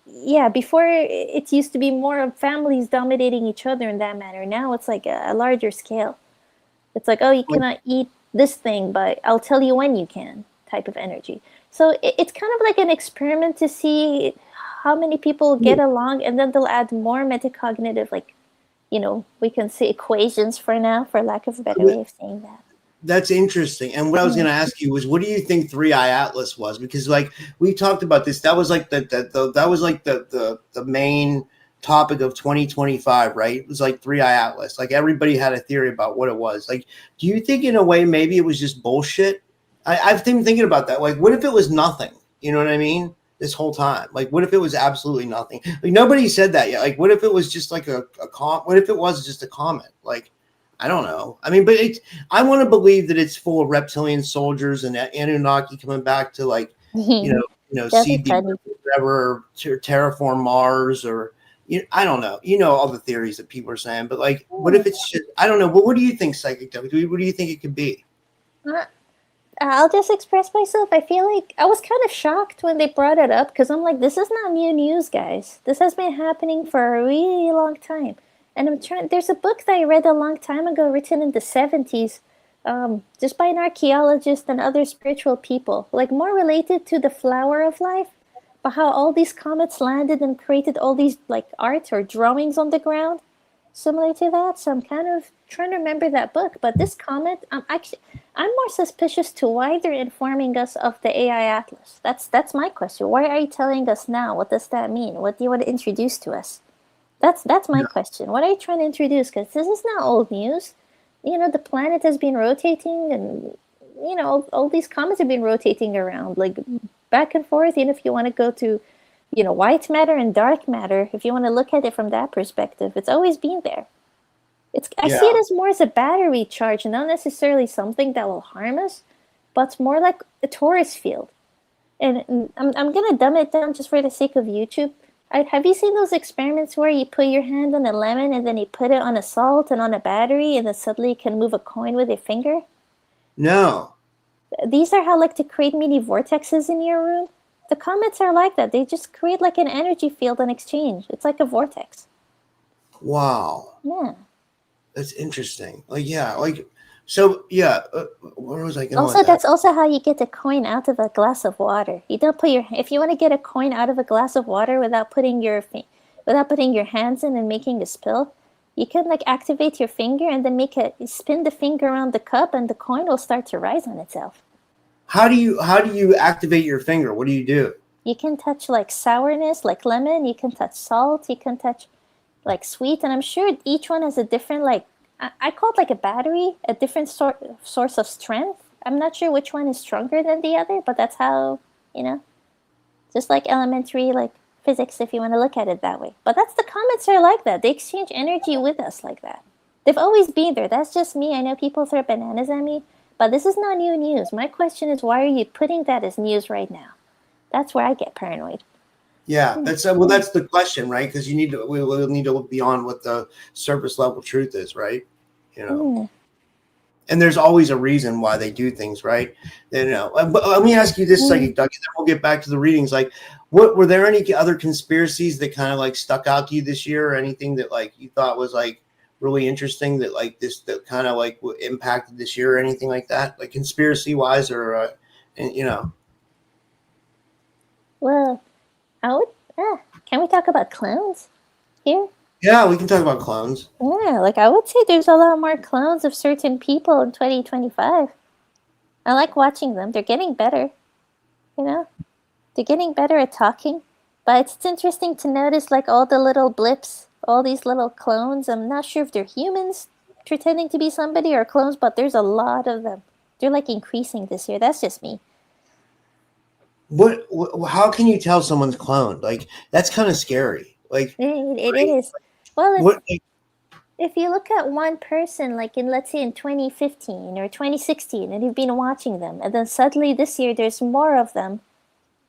Yeah, before it used to be more of families dominating each other in that manner. Now it's like a larger scale. It's like, oh, you cannot eat this thing, but I'll tell you when you can, type of energy. So it's kind of like an experiment to see how many people get along, and then they'll add more metacognitive, like, we can say equations for now, for lack of a better way of saying that. That's interesting. And what I was going to ask you was, what do you think 3i Atlas was? Because like we talked about this, that was like the main topic of 2025, right? It was like 3i Atlas. Like everybody had a theory about what it was. Like, do you think in a way maybe it was just bullshit? I've been thinking about that. Like, what if it was nothing? You know what I mean? This whole time, like, what if it was absolutely nothing? Like, nobody said that yet. Like, what if it was just like what if it was just a comment? Like, I don't know. I mean, but I want to believe that it's full of reptilian soldiers and Anunnaki coming back to like, seed the whatever, terraform Mars, or I don't know. All the theories that people are saying, but like, what if it's just? I don't know. But what do you think, Psychic W? What do you think it could be? I'll just express myself. I feel like I was kind of shocked when they brought it up because I'm like, this is not new news, guys. This has been happening for a really long time. And there's a book that I read a long time ago, written in the 70s, just by an archaeologist and other spiritual people, like more related to the flower of life, but how all these comets landed and created all these like art or drawings on the ground, similar to that. So I'm kind of trying to remember that book. But this comet, I'm more suspicious to why they're informing us of the AI Atlas. That's my question. Why are you telling us now? What does that mean? What do you want to introduce to us? That's my question. What are you trying to introduce? Because this is not old news. The planet has been rotating, and all these comets have been rotating around, like back and forth. If you want to go to, white matter and dark matter, if you want to look at it from that perspective, it's always been there. I see it as more as a battery charge, not necessarily something that will harm us, but more like a torus field. And I'm gonna dumb it down just for the sake of YouTube. Have you seen those experiments where you put your hand on a lemon and then you put it on a salt and on a battery and then suddenly you can move a coin with your finger? No. These are how to create mini vortexes in your room. The comets are like that. They just create like an energy field in exchange. It's like a vortex. Wow. Yeah. That's interesting. Where was I going? Also, that's also how you get a coin out of a glass of water. You don't put if you want to get a coin out of a glass of water without putting your hands in and making a spill, you can activate your finger and then spin the finger around the cup, and the coin will start to rise on itself. How do you activate your finger? What do you do? You can touch sourness, like lemon. You can touch salt. You can touch sweet, and I'm sure each one has a different I call it a battery, a different source of strength. I'm not sure which one is stronger than the other, but that's how, just like elementary physics, if you want to look at it that way. But the comets are like that. They exchange energy with us like that. They've always been there. That's just me. I know people throw bananas at me, but this is not new news. My question is, why are you putting that as news right now? That's where I get paranoid. Yeah, that's the question, right? Because we'll need to look beyond what the surface level truth is, right? And there's always a reason why they do things, right? But let me ask you this, Psychic Duck, and then we'll get back to the readings. Like, what were there any other conspiracies that kind of stuck out to you this year, or anything that you thought was really interesting that that kind of impacted this year, or anything like that, conspiracy wise, or Well, can we talk about clones here? Yeah, we can talk about clones. Yeah, I would say there's a lot more clones of certain people in 2025. I like watching them. They're getting better. They're getting better at talking. But it's interesting to notice all the little blips, all these little clones. I'm not sure if they're humans pretending to be somebody or clones, but there's a lot of them. They're increasing this year. That's just me. How can you tell someone's cloned? That's kind of scary. Like, It right? is. Well, What? Like, if you look at one person, like in, let's say, in 2015 or 2016, and you've been watching them, and then suddenly this year there's more of them,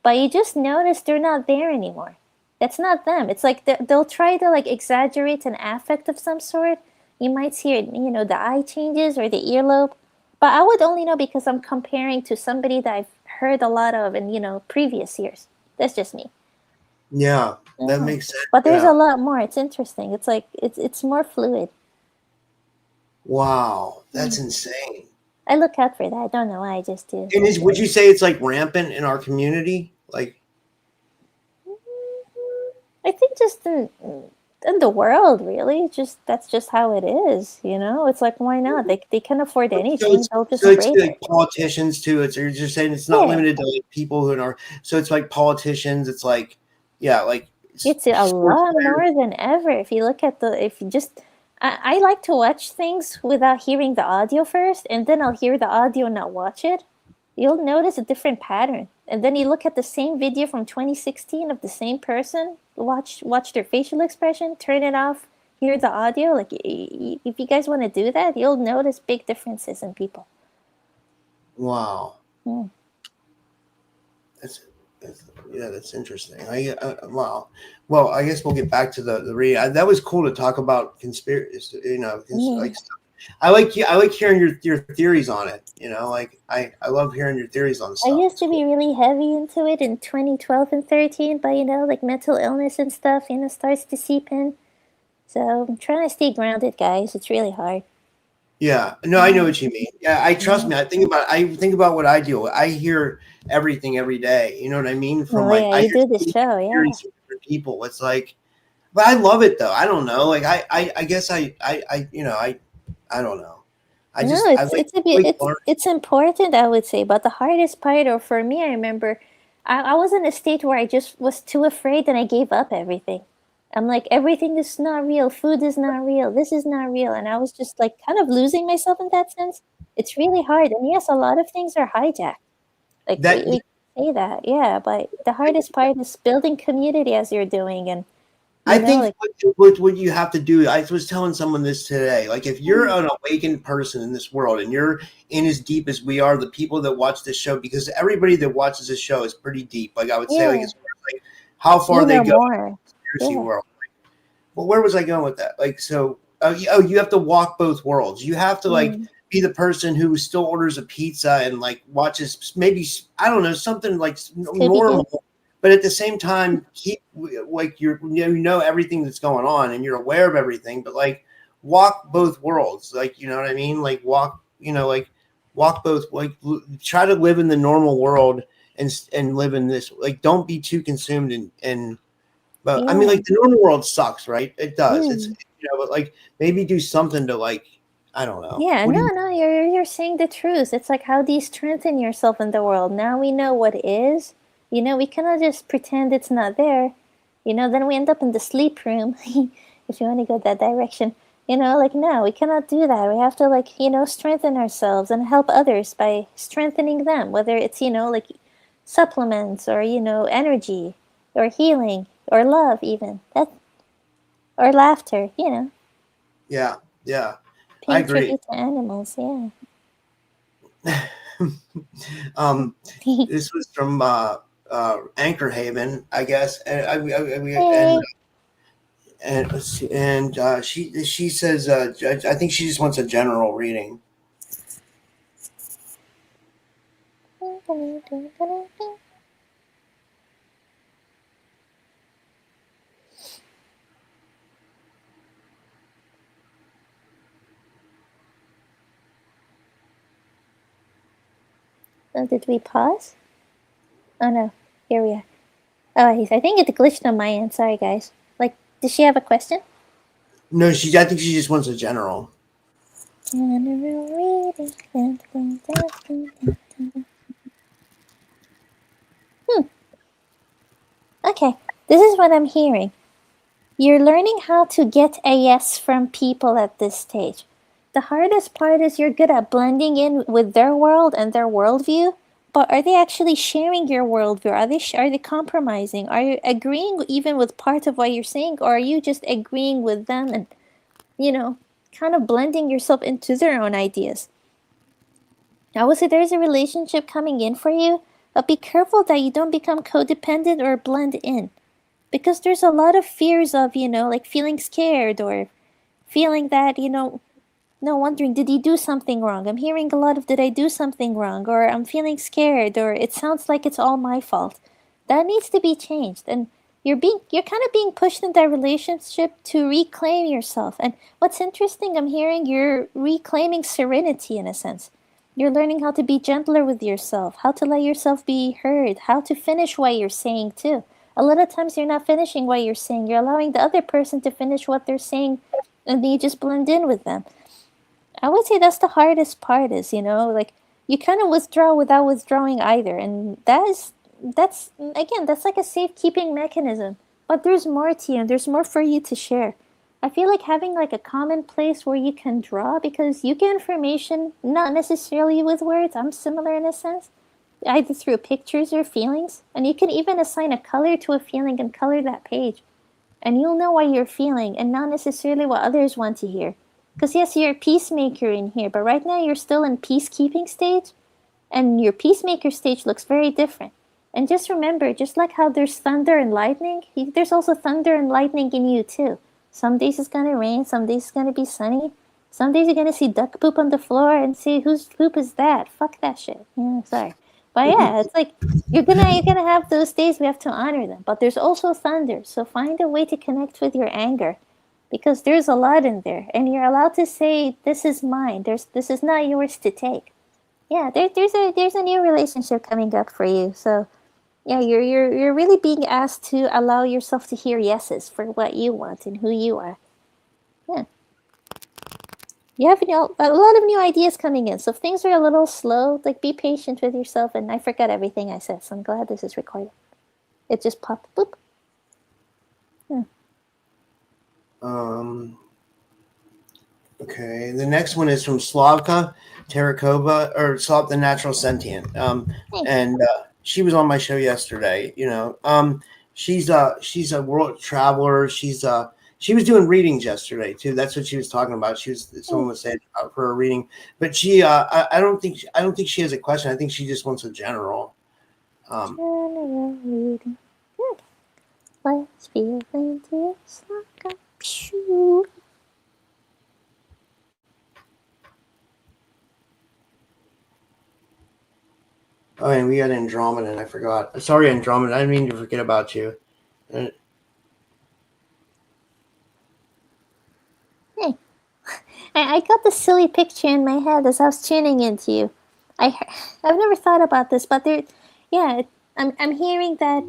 but you just notice they're not there anymore. That's not them. It's like they'll try to like exaggerate an affect of some sort. You might see it, the eye changes or the earlobe, but I would only know because I'm comparing to somebody that I've heard a lot of in previous years. That's just me. yeah, that Yeah. makes sense. But there's Yeah. a lot more. It's interesting. It's like it's more fluid. Wow, that's insane. I look out for that. I don't know why. I just do. And would you say it's like rampant in our community? Like, I think just in the world, really. That's just how it is. It's like, why not? They can afford anything. They'll just so it's embrace like it. politicians too. It's you're just saying it's not Yeah, limited to like people who are. So it's like politicians. It's like, yeah, like it's a sports lot players. more than ever. If you look at if you just, I like to watch things without hearing the audio first, and then I'll hear the audio and not watch it. You'll notice a different pattern. And then you look at the same video from 2016 of the same person, watch their facial expression, turn it off, hear the audio. Like, if you guys want to do that, you'll notice big differences in people. Wow. Hmm. That's, that's interesting. Wow. Well, I guess we'll get back to the read. That was cool to talk about conspiracy. Like stuff. I like hearing your theories on it. Like I love hearing your theories on I stuff. used to be really heavy into it in 2012 and 13, but like mental illness and stuff, starts to seep in. So I'm trying to stay grounded, guys. It's really hard. Yeah, no, I know what you mean. Yeah, I trust me. I think about what I deal with. I hear everything every day. You know what I mean? From Oh like yeah, I you hear do the so many show, yeah. theories from different people. It's like, but I love it though. I don't know. Like I guess I don't know. I No, just I it's like it's a bit like learning. it's important, I would say, but the hardest part, or for me, I remember, I was in a state where I just was too afraid and I gave up everything. I'm like, everything is not real, food is not real, this is not real, and I was just like kind of losing myself in that sense. It's really hard, and yes, a lot of things are hijacked. Like That we say that, yeah, but the hardest part is building community as you're doing, and I think like, what you have to do. I was telling someone this today. Like, if you're an awakened person in this world and you're in as deep as we are, the people that watch this show, because everybody that watches this show is pretty deep. Like, I would say, like, yeah, as far as like how far you they know go in more, the conspiracy yeah, world. Well, where was I going with that? Like, so, you have to walk both worlds. You have to like mm, be the person who still orders a pizza and like watches maybe I don't know something like Scooby Doo. normal, but at the same time keep like you know everything that's going on and you're aware of everything. But like walk both worlds. Like you know what I mean? Like walk both. Like try to live in the normal world and live in this. Like don't be too consumed in but I mean, Yeah. like the normal world sucks, right? It does. It's Mm. but like maybe do something to like I don't know. Yeah, What do no, you? no, you're saying the truth. It's like, how do you strengthen yourself in the world? Now we know what is. We cannot just pretend it's not there. Then we end up in the sleep room, if you want to go that direction. Like, no, we cannot do that. We have to, like, strengthen ourselves and help others by strengthening them, whether it's, like supplements or, energy or healing or love, even. Or laughter. Yeah, yeah, I Paying agree. tribute to animals, yeah. um, this was from Anchor Haven, I guess, Hey. and let's see, and she says I think she just wants a general reading. Oh, did we pause? Oh no, here we are. Oh, I think it glitched on my end. Sorry, guys. Like, does she have a question? No, I think she just wants a general. Okay, this is what I'm hearing. You're learning how to get a yes from people at this stage. The hardest part is you're good at blending in with their world and their worldview, But are they actually sharing your worldview? Are they compromising? Are you agreeing even with part of what you're saying, or are you just agreeing with them and, kind of blending yourself into their own ideas? I would say there's a relationship coming in for you, but be careful that you don't become codependent or blend in. Because there's a lot of fears of, like feeling scared or feeling that, no, wondering, did he do something wrong? I'm hearing a lot of, did I do something wrong? Or I'm feeling scared, or it sounds like it's all my fault. That needs to be changed. And you're kind of being pushed in that relationship to reclaim yourself. And what's interesting, I'm hearing you're reclaiming serenity in a sense. You're learning how to be gentler with yourself, how to let yourself be heard, how to finish what you're saying too. A lot of times you're not finishing what you're saying. You're allowing the other person to finish what they're saying, and then you just blend in with them. I would say that's the hardest part is, like you kind of withdraw without withdrawing either. And that's again, that's like a safekeeping mechanism. But there's more to you and there's more for you to share. I feel like having like a common place where you can draw, because you get information not necessarily with words. I'm similar in a sense, either through pictures or feelings. And you can even assign a color to a feeling and color that page. And you'll know what you're feeling and not necessarily what others want to hear. Because yes, you're a peacemaker in here, but right now you're still in peacekeeping stage, and your peacemaker stage looks very different. And just remember, just like how there's thunder and lightning, there's also thunder and lightning in you too. Some days it's gonna rain, some days it's gonna be sunny. Some days you're gonna see duck poop on the floor and say, whose poop is that? Fuck that shit. Yeah, sorry. But yeah, it's like you're gonna have those days, we have to honor them. But there's also thunder, so find a way to connect with your anger, because there's a lot in there, and you're allowed to say, this is mine. This is not yours to take. Yeah, there's a new relationship coming up for you. So yeah, you're really being asked to allow yourself to hear yeses for what you want and who you are. Yeah. You have a lot of new ideas coming in. So if things are a little slow, like be patient with yourself. And I forgot everything I said, so I'm glad this is recorded. It just popped. Boop. Yeah. Okay, the next one is from Slavka Terrakova, or Slav the Natural Sentient. And she was on my show yesterday. She's a world traveler. She was doing readings yesterday too. That's what she was talking about. Someone was saying about for a reading, but I don't think she has a question. I think she just wants a general. General reading. Good. Let's feel into Slaka. Pshoo. Oh, and we had Andromeda, and I forgot. Sorry, Andromeda. I didn't mean to forget about you. Hey. I got this silly picture in my head as I was tuning into you. I've never thought about this, but I'm hearing that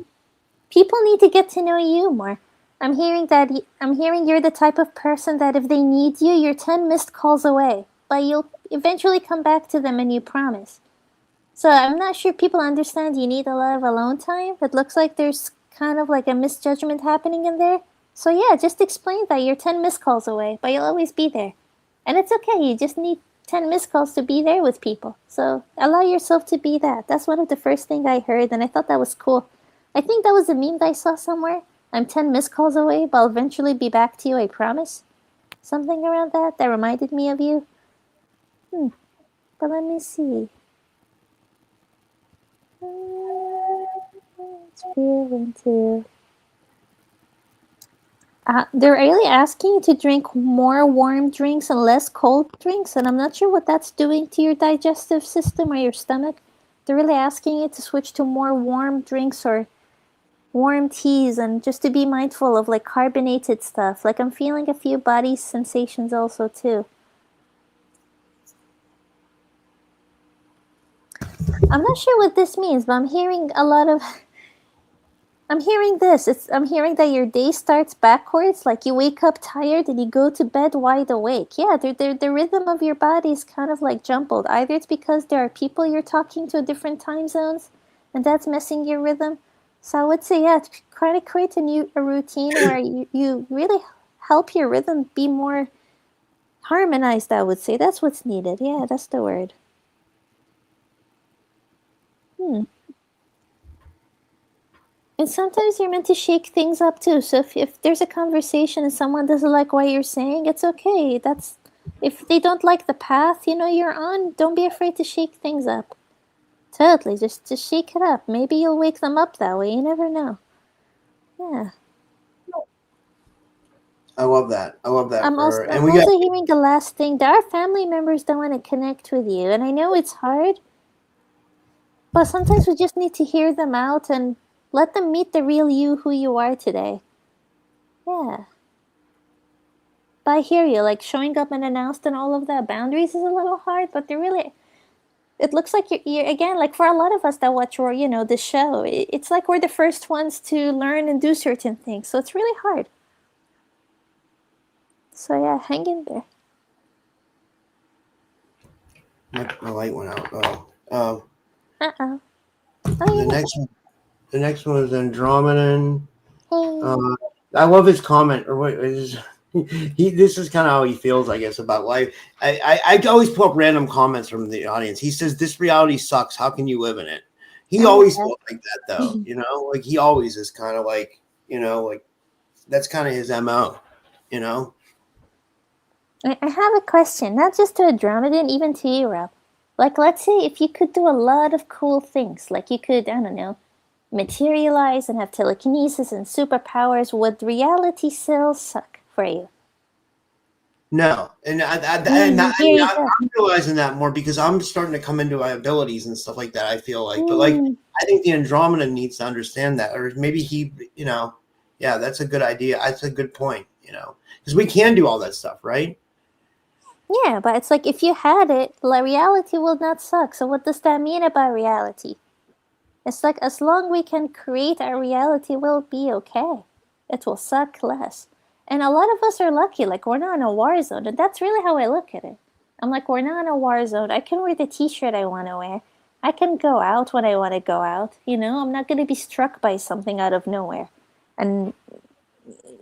people need to get to know you more. I'm hearing you're the type of person that if they need you, you're 10 missed calls away, but you'll eventually come back to them, and you promise. So I'm not sure people understand you need a lot of alone time. It looks like there's kind of like a misjudgment happening in there. So yeah, just explain that you're 10 missed calls away, but you'll always be there. And it's okay, you just need 10 missed calls to be there with people. So allow yourself to be that. That's one of the first things I heard, and I thought that was cool. I think that was a meme that I saw somewhere. I'm 10 missed calls away, but I'll eventually be back to you, I promise. Something around that reminded me of you. But let me see. Let's feel into. They're really asking you to drink more warm drinks and less cold drinks, and I'm not sure what that's doing to your digestive system or your stomach. They're really asking you to switch to more warm drinks or warm teas, and just to be mindful of like carbonated stuff. Like I'm feeling a few body sensations also too. I'm not sure what this means, but I'm hearing this. I'm hearing that your day starts backwards, like you wake up tired and you go to bed wide awake. Yeah, the rhythm of your body is kind of like jumbled. Either it's because there are people you're talking to in different time zones, and that's messing your rhythm. So I would say, yeah, try to create a routine where you really help your rhythm be more harmonized, I would say. That's what's needed. Yeah, that's the word. And sometimes you're meant to shake things up too. So if there's a conversation and someone doesn't like what you're saying, it's okay. That's if they don't like the path you're on, don't be afraid to shake things up. Totally, just shake it up. Maybe you'll wake them up that way. You never know. Yeah. I love that. I love that I'm for also her. And I'm we got also hearing the last thing. There are family members that want to connect with you, and I know it's hard, but sometimes we just need to hear them out and let them meet the real you, who you are today. Yeah. But I hear you. Like showing up unannounced and all of that boundaries is a little hard, but they're really. It looks like you're again like for a lot of us that watch the show. It's like we're the first ones to learn and do certain things, so it's really hard. So yeah, hang in there. my light went out. Oh, Oh. the next one is Andromedan. Hey. I love his comment, or what is he? This is kind of how he feels, I guess, about life. I always pull up random comments from the audience. He says, "This reality sucks. How can you live in it?" He always felt like that, though. Like he always is kind of like, like that's kind of his MO. I have a question, not just to Andromedan, even to you, Rob. Like, let's say if you could do a lot of cool things, like you could, I don't know, materialize and have telekinesis and superpowers, would reality still suck for you? No, and Here you go. I'm realizing that more because I'm starting to come into my abilities and stuff like that. I feel like, but like Mm, I think the Andromeda needs to understand that, or maybe he, yeah, that's a good idea. That's a good point, because we can do all that stuff, right? yeah, but it's like if you had it, reality will not suck. So what does that mean about reality? It's like as long we can create our reality, we'll be okay. It will suck less. And a lot of us are lucky, like we're not in a war zone, and that's really how I look at it. I'm like, we're not in a war zone. I can wear the t-shirt I want to wear. I can go out when I want to go out. I'm not going to be struck by something out of nowhere. And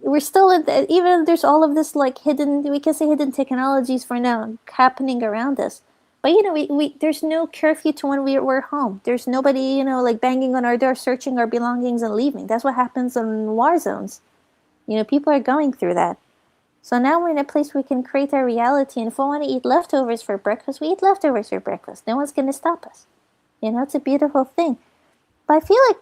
we're still in even there's all of this like hidden, we can say hidden technologies for now happening around us. But we there's no curfew to when we're home. There's nobody like banging on our door searching our belongings and leaving. That's what happens in war zones. People are going through that. So now we're in a place where we can create our reality, and if we want to eat leftovers for breakfast, we eat leftovers for breakfast. No one's going to stop us. It's a beautiful thing. But I feel like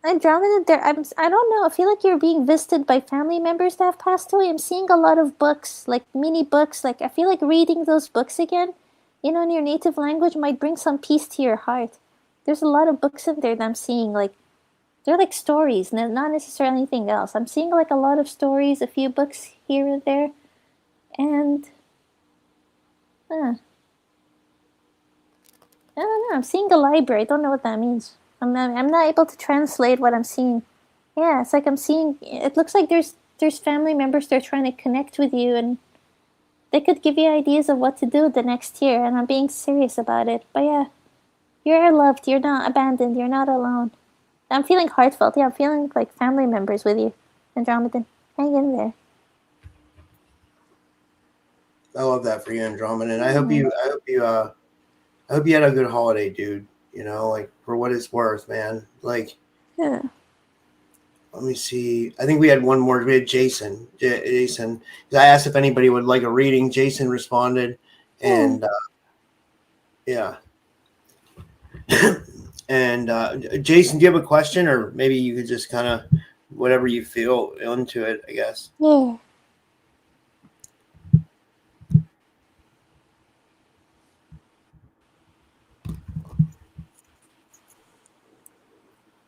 Andromeda, I don't know. I feel like you're being visited by family members that have passed away. I'm seeing a lot of books, like mini books. Like I feel like reading those books again, in your native language might bring some peace to your heart. There's a lot of books in there that I'm seeing. Like they're like stories, not necessarily anything else. I'm seeing like a lot of stories, a few books here and there, and I don't know. I'm seeing a library. I don't know what that means. I'm not able to translate what I'm seeing. Yeah, it's like I'm seeing. It looks like there's family members that are trying to connect with you, and they could give you ideas of what to do the next year. And I'm being serious about it. But yeah, you're loved. You're not abandoned. You're not alone. I'm feeling heartfelt. Yeah, I'm feeling like family members with you, Andromedan. Hang in there. I love that for you, Andromeda, and I hope you had a good holiday, dude. Like for what it's worth, man. Like, Yeah. let me see. I think we had one more. We had Jason. Jason. I asked if anybody would like a reading. Jason responded, and yeah. And Jason, do you have a question, or maybe you could just kind of whatever you feel into it, I guess. Yeah.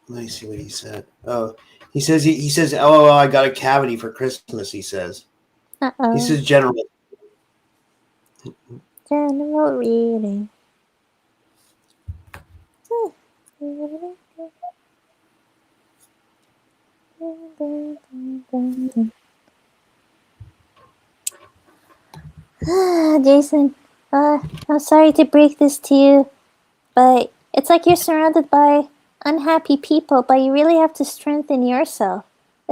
Let me see what he said. Oh, he says, "LOL, I got a cavity for Christmas." He says. Uh-oh. He says, "General." General reading. Jason, I'm sorry to break this to you, but it's like you're surrounded by unhappy people, but you really have to strengthen yourself.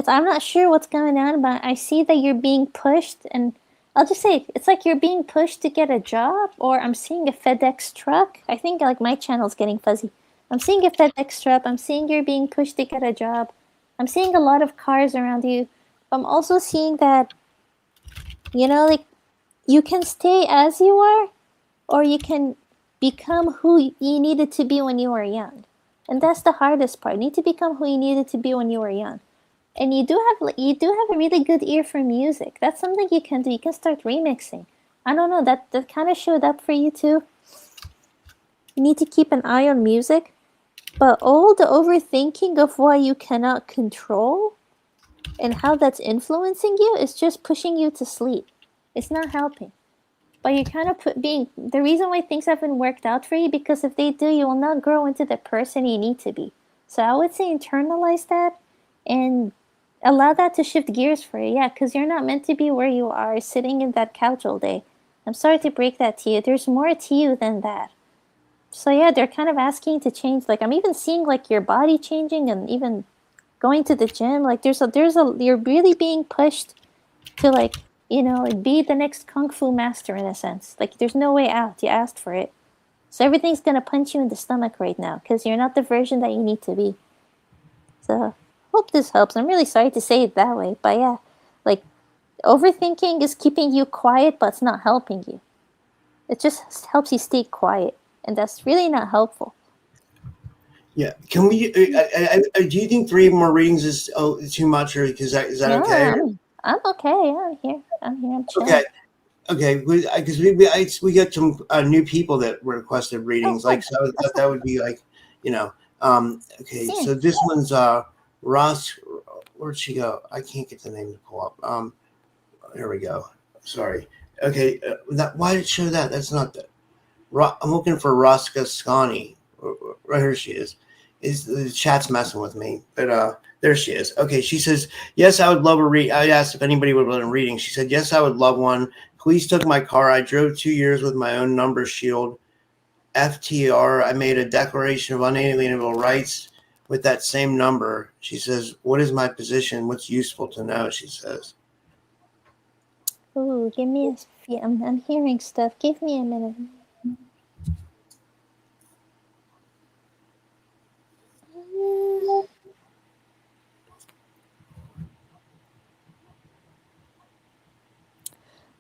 I'm not sure what's going on, but I see that you're being pushed, and I'll just say it's like you're being pushed to get a job, or I'm seeing a FedEx truck. I think like my channel's getting fuzzy. I'm seeing a FedEx truck. I'm seeing you're being pushed to get a job. I'm seeing a lot of cars around you. I'm also seeing that, like, you can stay as you are, or you can become who you needed to be when you were young. And that's the hardest part. You need to become who you needed to be when you were young. And you do have a really good ear for music. That's something you can do. You can start remixing. I don't know, that kind of showed up for you too. You need to keep an eye on music, but all the overthinking of why you cannot control and how that's influencing you is just pushing you to sleep. It's not helping. But you're kind of being the reason why things haven't worked out for you, because if they do, you will not grow into the person you need to be. So I would say internalize that and allow that to shift gears for you. Yeah, because you're not meant to be where you are, sitting in that couch all day. I'm sorry to break that to you. There's more to you than that. So yeah, they're kind of asking to change. Like, I'm even seeing like your body changing and even going to the gym. Like you're really being pushed to, like, like, be the next kung fu master in a sense. Like, there's no way out. You asked for it. So everything's gonna punch you in the stomach right now because you're not the version that you need to be. So hope this helps. I'm really sorry to say it that way, but yeah, like, overthinking is keeping you quiet, but it's not helping you. It just helps you stay quiet, and that's really not helpful. Yeah. Can we? Do you think 3 more readings is too much, or is that No, okay? I'm okay. I'm here. I'm chilling. Okay. Okay. Because we got some new people that requested readings. Oh, Like, so I thought that would be like, you know. Okay. yeah. So this one's Ross. Where'd she go? I can't get the name to pull up. Here we go. Sorry. Okay. Why did it show that? That's not the. I'm looking for Rosca Scani. Right here she is. The chat's messing with me, but there she is. Okay, she says, yes, I would love a read. I asked if anybody would want a reading. She said, yes, I would love one. Police took my car. I drove 2 years with my own number shield. FTR, I made a declaration of unalienable rights with that same number. She says, what is my position? What's useful to know? She says. Ooh, give me a. Yeah, I'm hearing stuff. Give me a minute.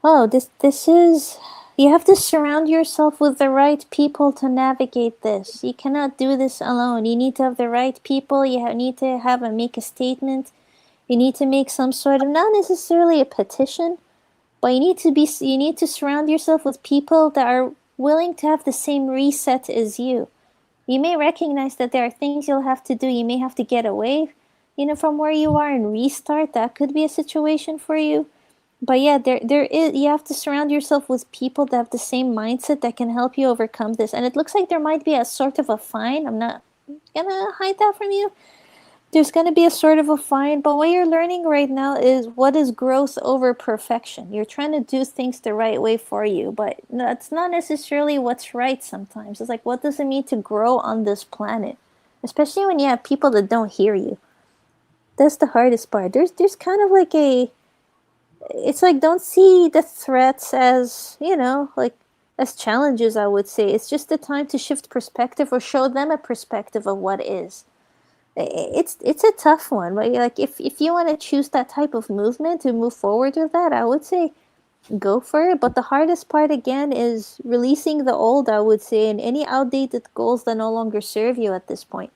Oh, this is. You have to surround yourself with the right people to navigate this. You cannot do this alone. You need to have the right people. Need to make a statement. You need to make some sort of, not necessarily a petition, but you need to surround yourself with people that are willing to have the same reset as you. You may recognize that there are things you'll have to do. You may have to get away, from where you are and restart. That could be a situation for you. But yeah, there is. You have to surround yourself with people that have the same mindset that can help you overcome this. And it looks like there might be a sort of a fine. I'm not gonna hide that from you. There's gonna be a sort of a fine, but what you're learning right now is what is growth over perfection. You're trying to do things the right way for you, but that's not necessarily what's right sometimes. It's like, what does it mean to grow on this planet? Especially when you have people that don't hear you. That's the hardest part. There's kind of like it's like, don't see the threats as, like, as challenges, I would say. It's just the time to shift perspective or show them a perspective of what is. It's a tough one, but like, if you want to choose that type of movement to move forward with that, I would say go for it. But the hardest part again is releasing the old, I would say, and any outdated goals that no longer serve you at this point.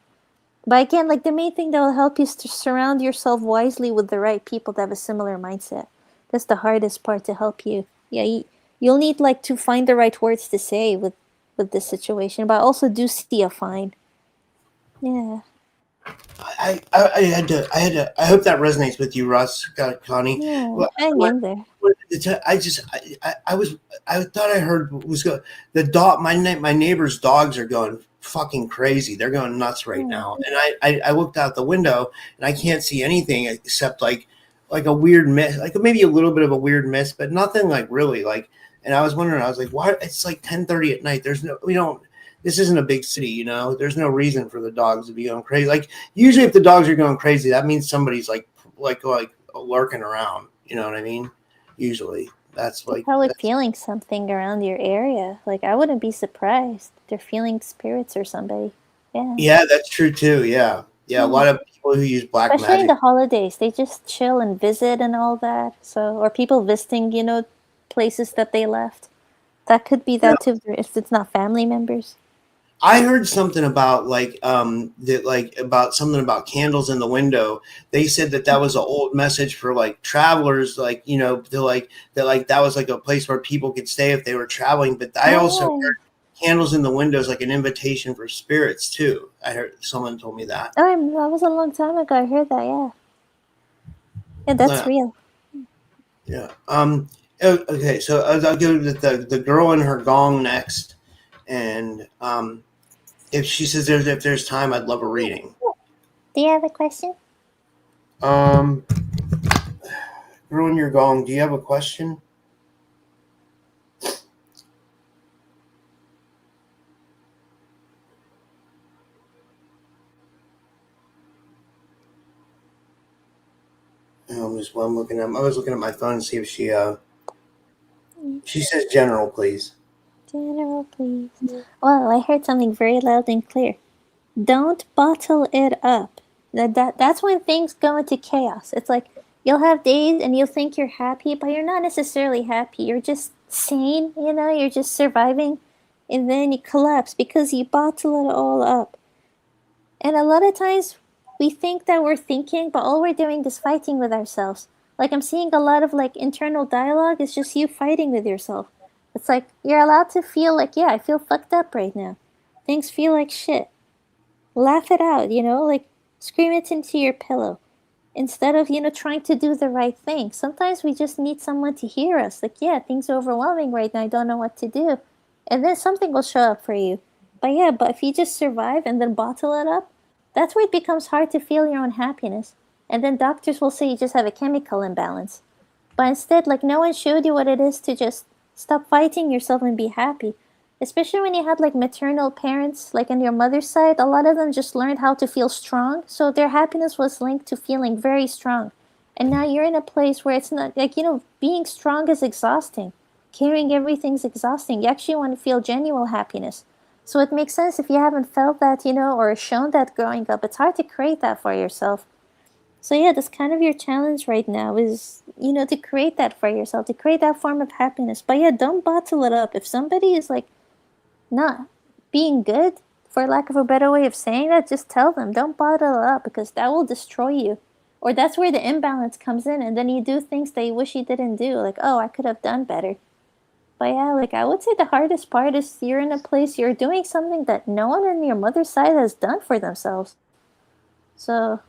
But again, like, the main thing that will help you is to surround yourself wisely with the right people that have a similar mindset. That's the hardest part to help you. Yeah, you'll need, like, to find the right words to say with this situation, but I also do see a fine. Yeah. I hope that resonates with you, Ross, Connie. Yeah, Well, hang in there. I thought I heard the dog. My neighbor's dogs are going fucking crazy. They're going nuts right now. And I looked out the window and I can't see anything except like a weird mist, like maybe a little bit of a weird mist, but nothing like really like. And I was wondering, I was like, why? It's like 10:30 at night. This isn't a big city, There's no reason for the dogs to be going crazy. Like, usually if the dogs are going crazy, that means somebody's like lurking around. You know what I mean? Usually that's They're like probably feeling something around your area. Like, I wouldn't be surprised. They're feeling spirits or somebody. Yeah. Yeah, that's true too. Yeah. Yeah, a lot of people who use black Especially in magic. the holidays, they just chill and visit and all that. So, or people visiting, places that they left. That could be that too if it's not family members. I heard something about about something about candles in the window. They said that was an old message for like travelers, that was like a place where people could stay if they were traveling. But I also Oh, heard candles in the window is like an invitation for spirits too. I heard someone told me that. oh, that was a long time ago. I heard that. Yeah, yeah, that's Yeah. real. Yeah. Okay. So I'll go to the girl and her gong next, and if she says if there's time, I'd love a reading. Do you have a question? Um, girl and your gong. Do you have a question? I'm looking at. I was looking at my phone to see if she says general, please. General, please. Well, I heard something very loud and clear. Don't bottle it up. That's when things go into chaos. It's like you'll have days and you'll think you're happy, but you're not necessarily happy. You're just sane, you're just surviving, and then you collapse because you bottle it all up. And a lot of times we think that we're thinking, but all we're doing is fighting with ourselves. Like I'm seeing a lot of like internal dialogue. It's just you fighting with yourself. It's like you're allowed to feel like, yeah, I feel fucked up right now. Things feel like shit. Laugh it out, like scream it into your pillow. Instead of, trying to do the right thing. Sometimes we just need someone to hear us. Like, yeah, things are overwhelming right now. I don't know what to do. And then something will show up for you. But if you just survive and then bottle it up, that's where it becomes hard to feel your own happiness. And then doctors will say you just have a chemical imbalance. But instead, like, no one showed you what it is to just stop fighting yourself and be happy. Especially when you had like maternal parents, like on your mother's side, a lot of them just learned how to feel strong. So their happiness was linked to feeling very strong. And now you're in a place where it's not like, being strong is exhausting. Carrying everything's exhausting. You actually want to feel genuine happiness. So it makes sense if you haven't felt that, or shown that growing up. It's hard to create that for yourself. So yeah, that's kind of your challenge right now is, to create that for yourself, to create that form of happiness. But yeah, don't bottle it up. If somebody is like not being good, for lack of a better way of saying that, just tell them. Don't bottle it up because that will destroy you. Or that's where the imbalance comes in, and then you do things that you wish you didn't do. Like, oh, I could have done better. But yeah, like I would say the hardest part is you're in a place you're doing something that no one on your mother's side has done for themselves. So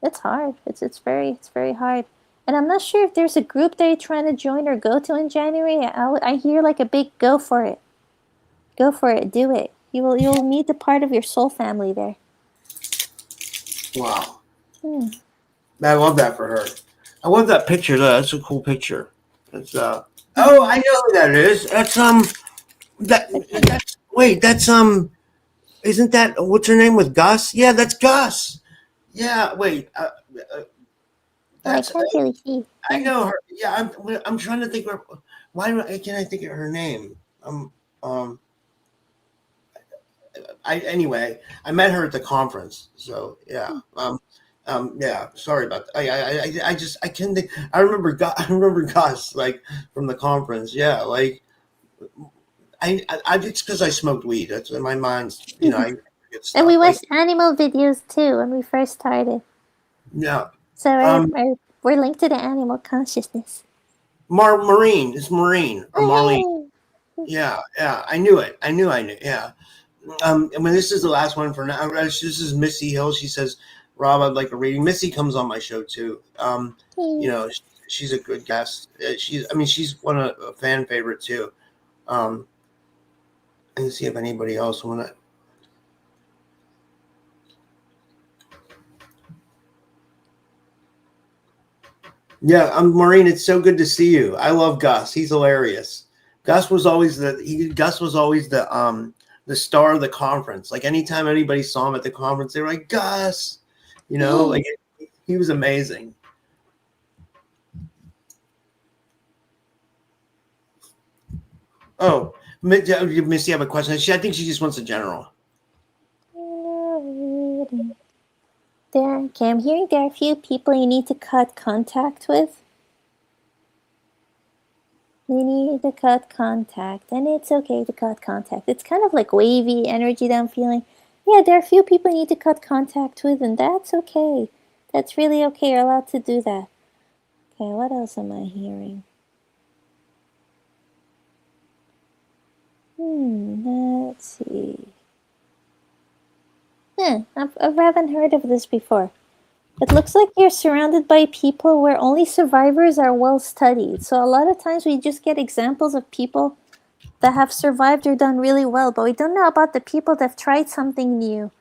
it's hard. It's very hard. And I'm not sure if there's a group that you're trying to join or go to in January. I hear like a big go for it. Go for it. Do it. You'll meet a part of your soul family there. Wow. I love that for her. I love that picture. That's a cool picture. It's Oh, I know who that is. That's wait, isn't that what's her name with Gus? Yeah, that's Gus. Yeah, wait. I That's can't really see. I know her. Yeah, I'm trying to think of can't I think of her name? Um anyway, I met her at the conference. So yeah. Yeah, sorry about that. I can think. I remember Gus like from the conference. Yeah, like I it's because I smoked weed. That's in my mind's. I get And we stuff like watched animal videos too when we first started. yeah. So Um, we're linked to the animal consciousness. Marine. It's Marine or Marlene. Oh, Yeah, yeah. I knew it. I knew. Yeah. And when this is the last one for now. This is Missy Hill. She says, "Rob, I'd like a reading." Missy comes on my show too. hey. She's a good guest. She's one of a fan favorite too. And see if anybody else want to. Yeah, Maureen. It's so good to see you. I love Gus. He's hilarious. Gus was always the star of the conference. Like anytime anybody saw him at the conference, they were like Gus. Like he was amazing. Oh, Missy, have a question. I think she just wants a general. Okay, I'm hearing there are a few people you need to cut contact with. You need to cut contact, and it's okay to cut contact. It's kind of like wavy energy that I'm feeling. Yeah, there are a few people you need to cut contact with, and that's okay. That's really okay. You're allowed to do that. Okay, what else am I hearing? Let's see. I haven't heard of this before. It looks like you're surrounded by people where only survivors are well studied. So a lot of times we just get examples of people that have survived or done really well, but we don't know about the people that have tried something new.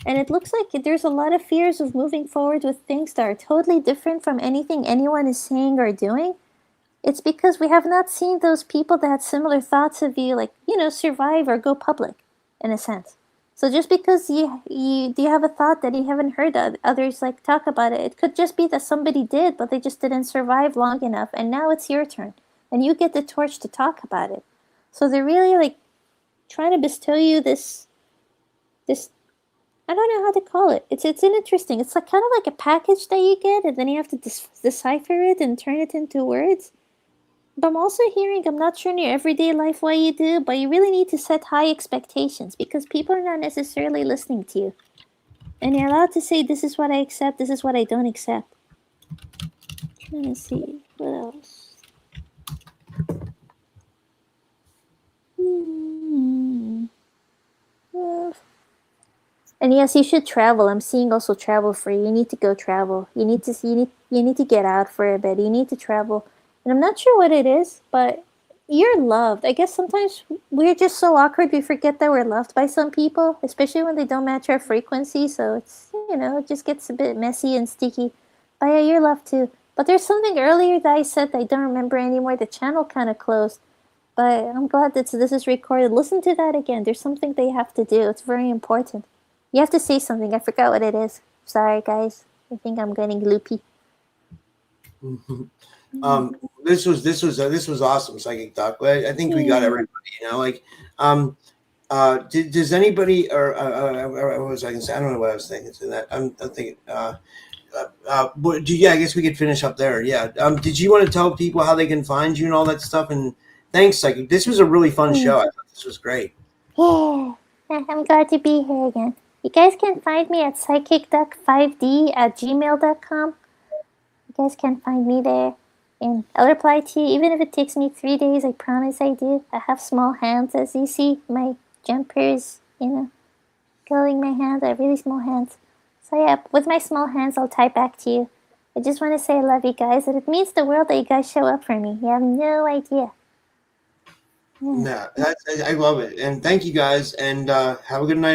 And it looks like there's a lot of fears of moving forward with things that are totally different from anything anyone is saying or doing. It's because we have not seen those people that had similar thoughts of you, like, survive or go public, in a sense. So just because you have a thought that you haven't heard others like talk about it, it could just be that somebody did, but they just didn't survive long enough, and now it's your turn, and you get the torch to talk about it. So they're really like trying to bestow you this I don't know how to call it. It's interesting. It's like kind of like a package that you get, and then you have to decipher it and turn it into words. But I'm also hearing, I'm not sure in your everyday life what you do, but you really need to set high expectations because people are not necessarily listening to you. And you're allowed to say, this is what I accept, this is what I don't accept. Trying to see, what else? And yes, you should travel. I'm seeing also travel for you. You need to go travel. You need to see. You need to get out for a bit. You need to travel. And I'm not sure what it is, but you're loved. I guess sometimes we're just so awkward we forget that we're loved by some people, especially when they don't match our frequency. So it's it just gets a bit messy and sticky. But yeah, you're loved too. But there's something earlier that I said that I don't remember anymore. The channel kind of closed. But I'm glad that this is recorded. Listen to that again. There's something they have to do. It's very important. You have to say something. I forgot what it is. Sorry, guys. I think I'm getting loopy. This was awesome, Psychic Doc. I think we got everybody. Does anybody or what was I going to say? I don't know what I was thinking. To that, I'm thinking. I guess we could finish up there. Yeah. Did you want to tell people how they can find you and all that stuff? And thanks, Psychic. This was a really fun show. I thought this was great. Yeah. I'm glad to be here again. You guys can find me at psychicduck5d@gmail.com. You guys can find me there. And I'll reply to you, even if it takes me 3 days, I promise I do. I have small hands, as you see. My jumper is, going my hands. I have really small hands. So yeah, with my small hands, I'll type back to you. I just want to say I love you guys, and it means the world that you guys show up for me. You have no idea. Yeah, I love it. And thank you guys, and have a good night.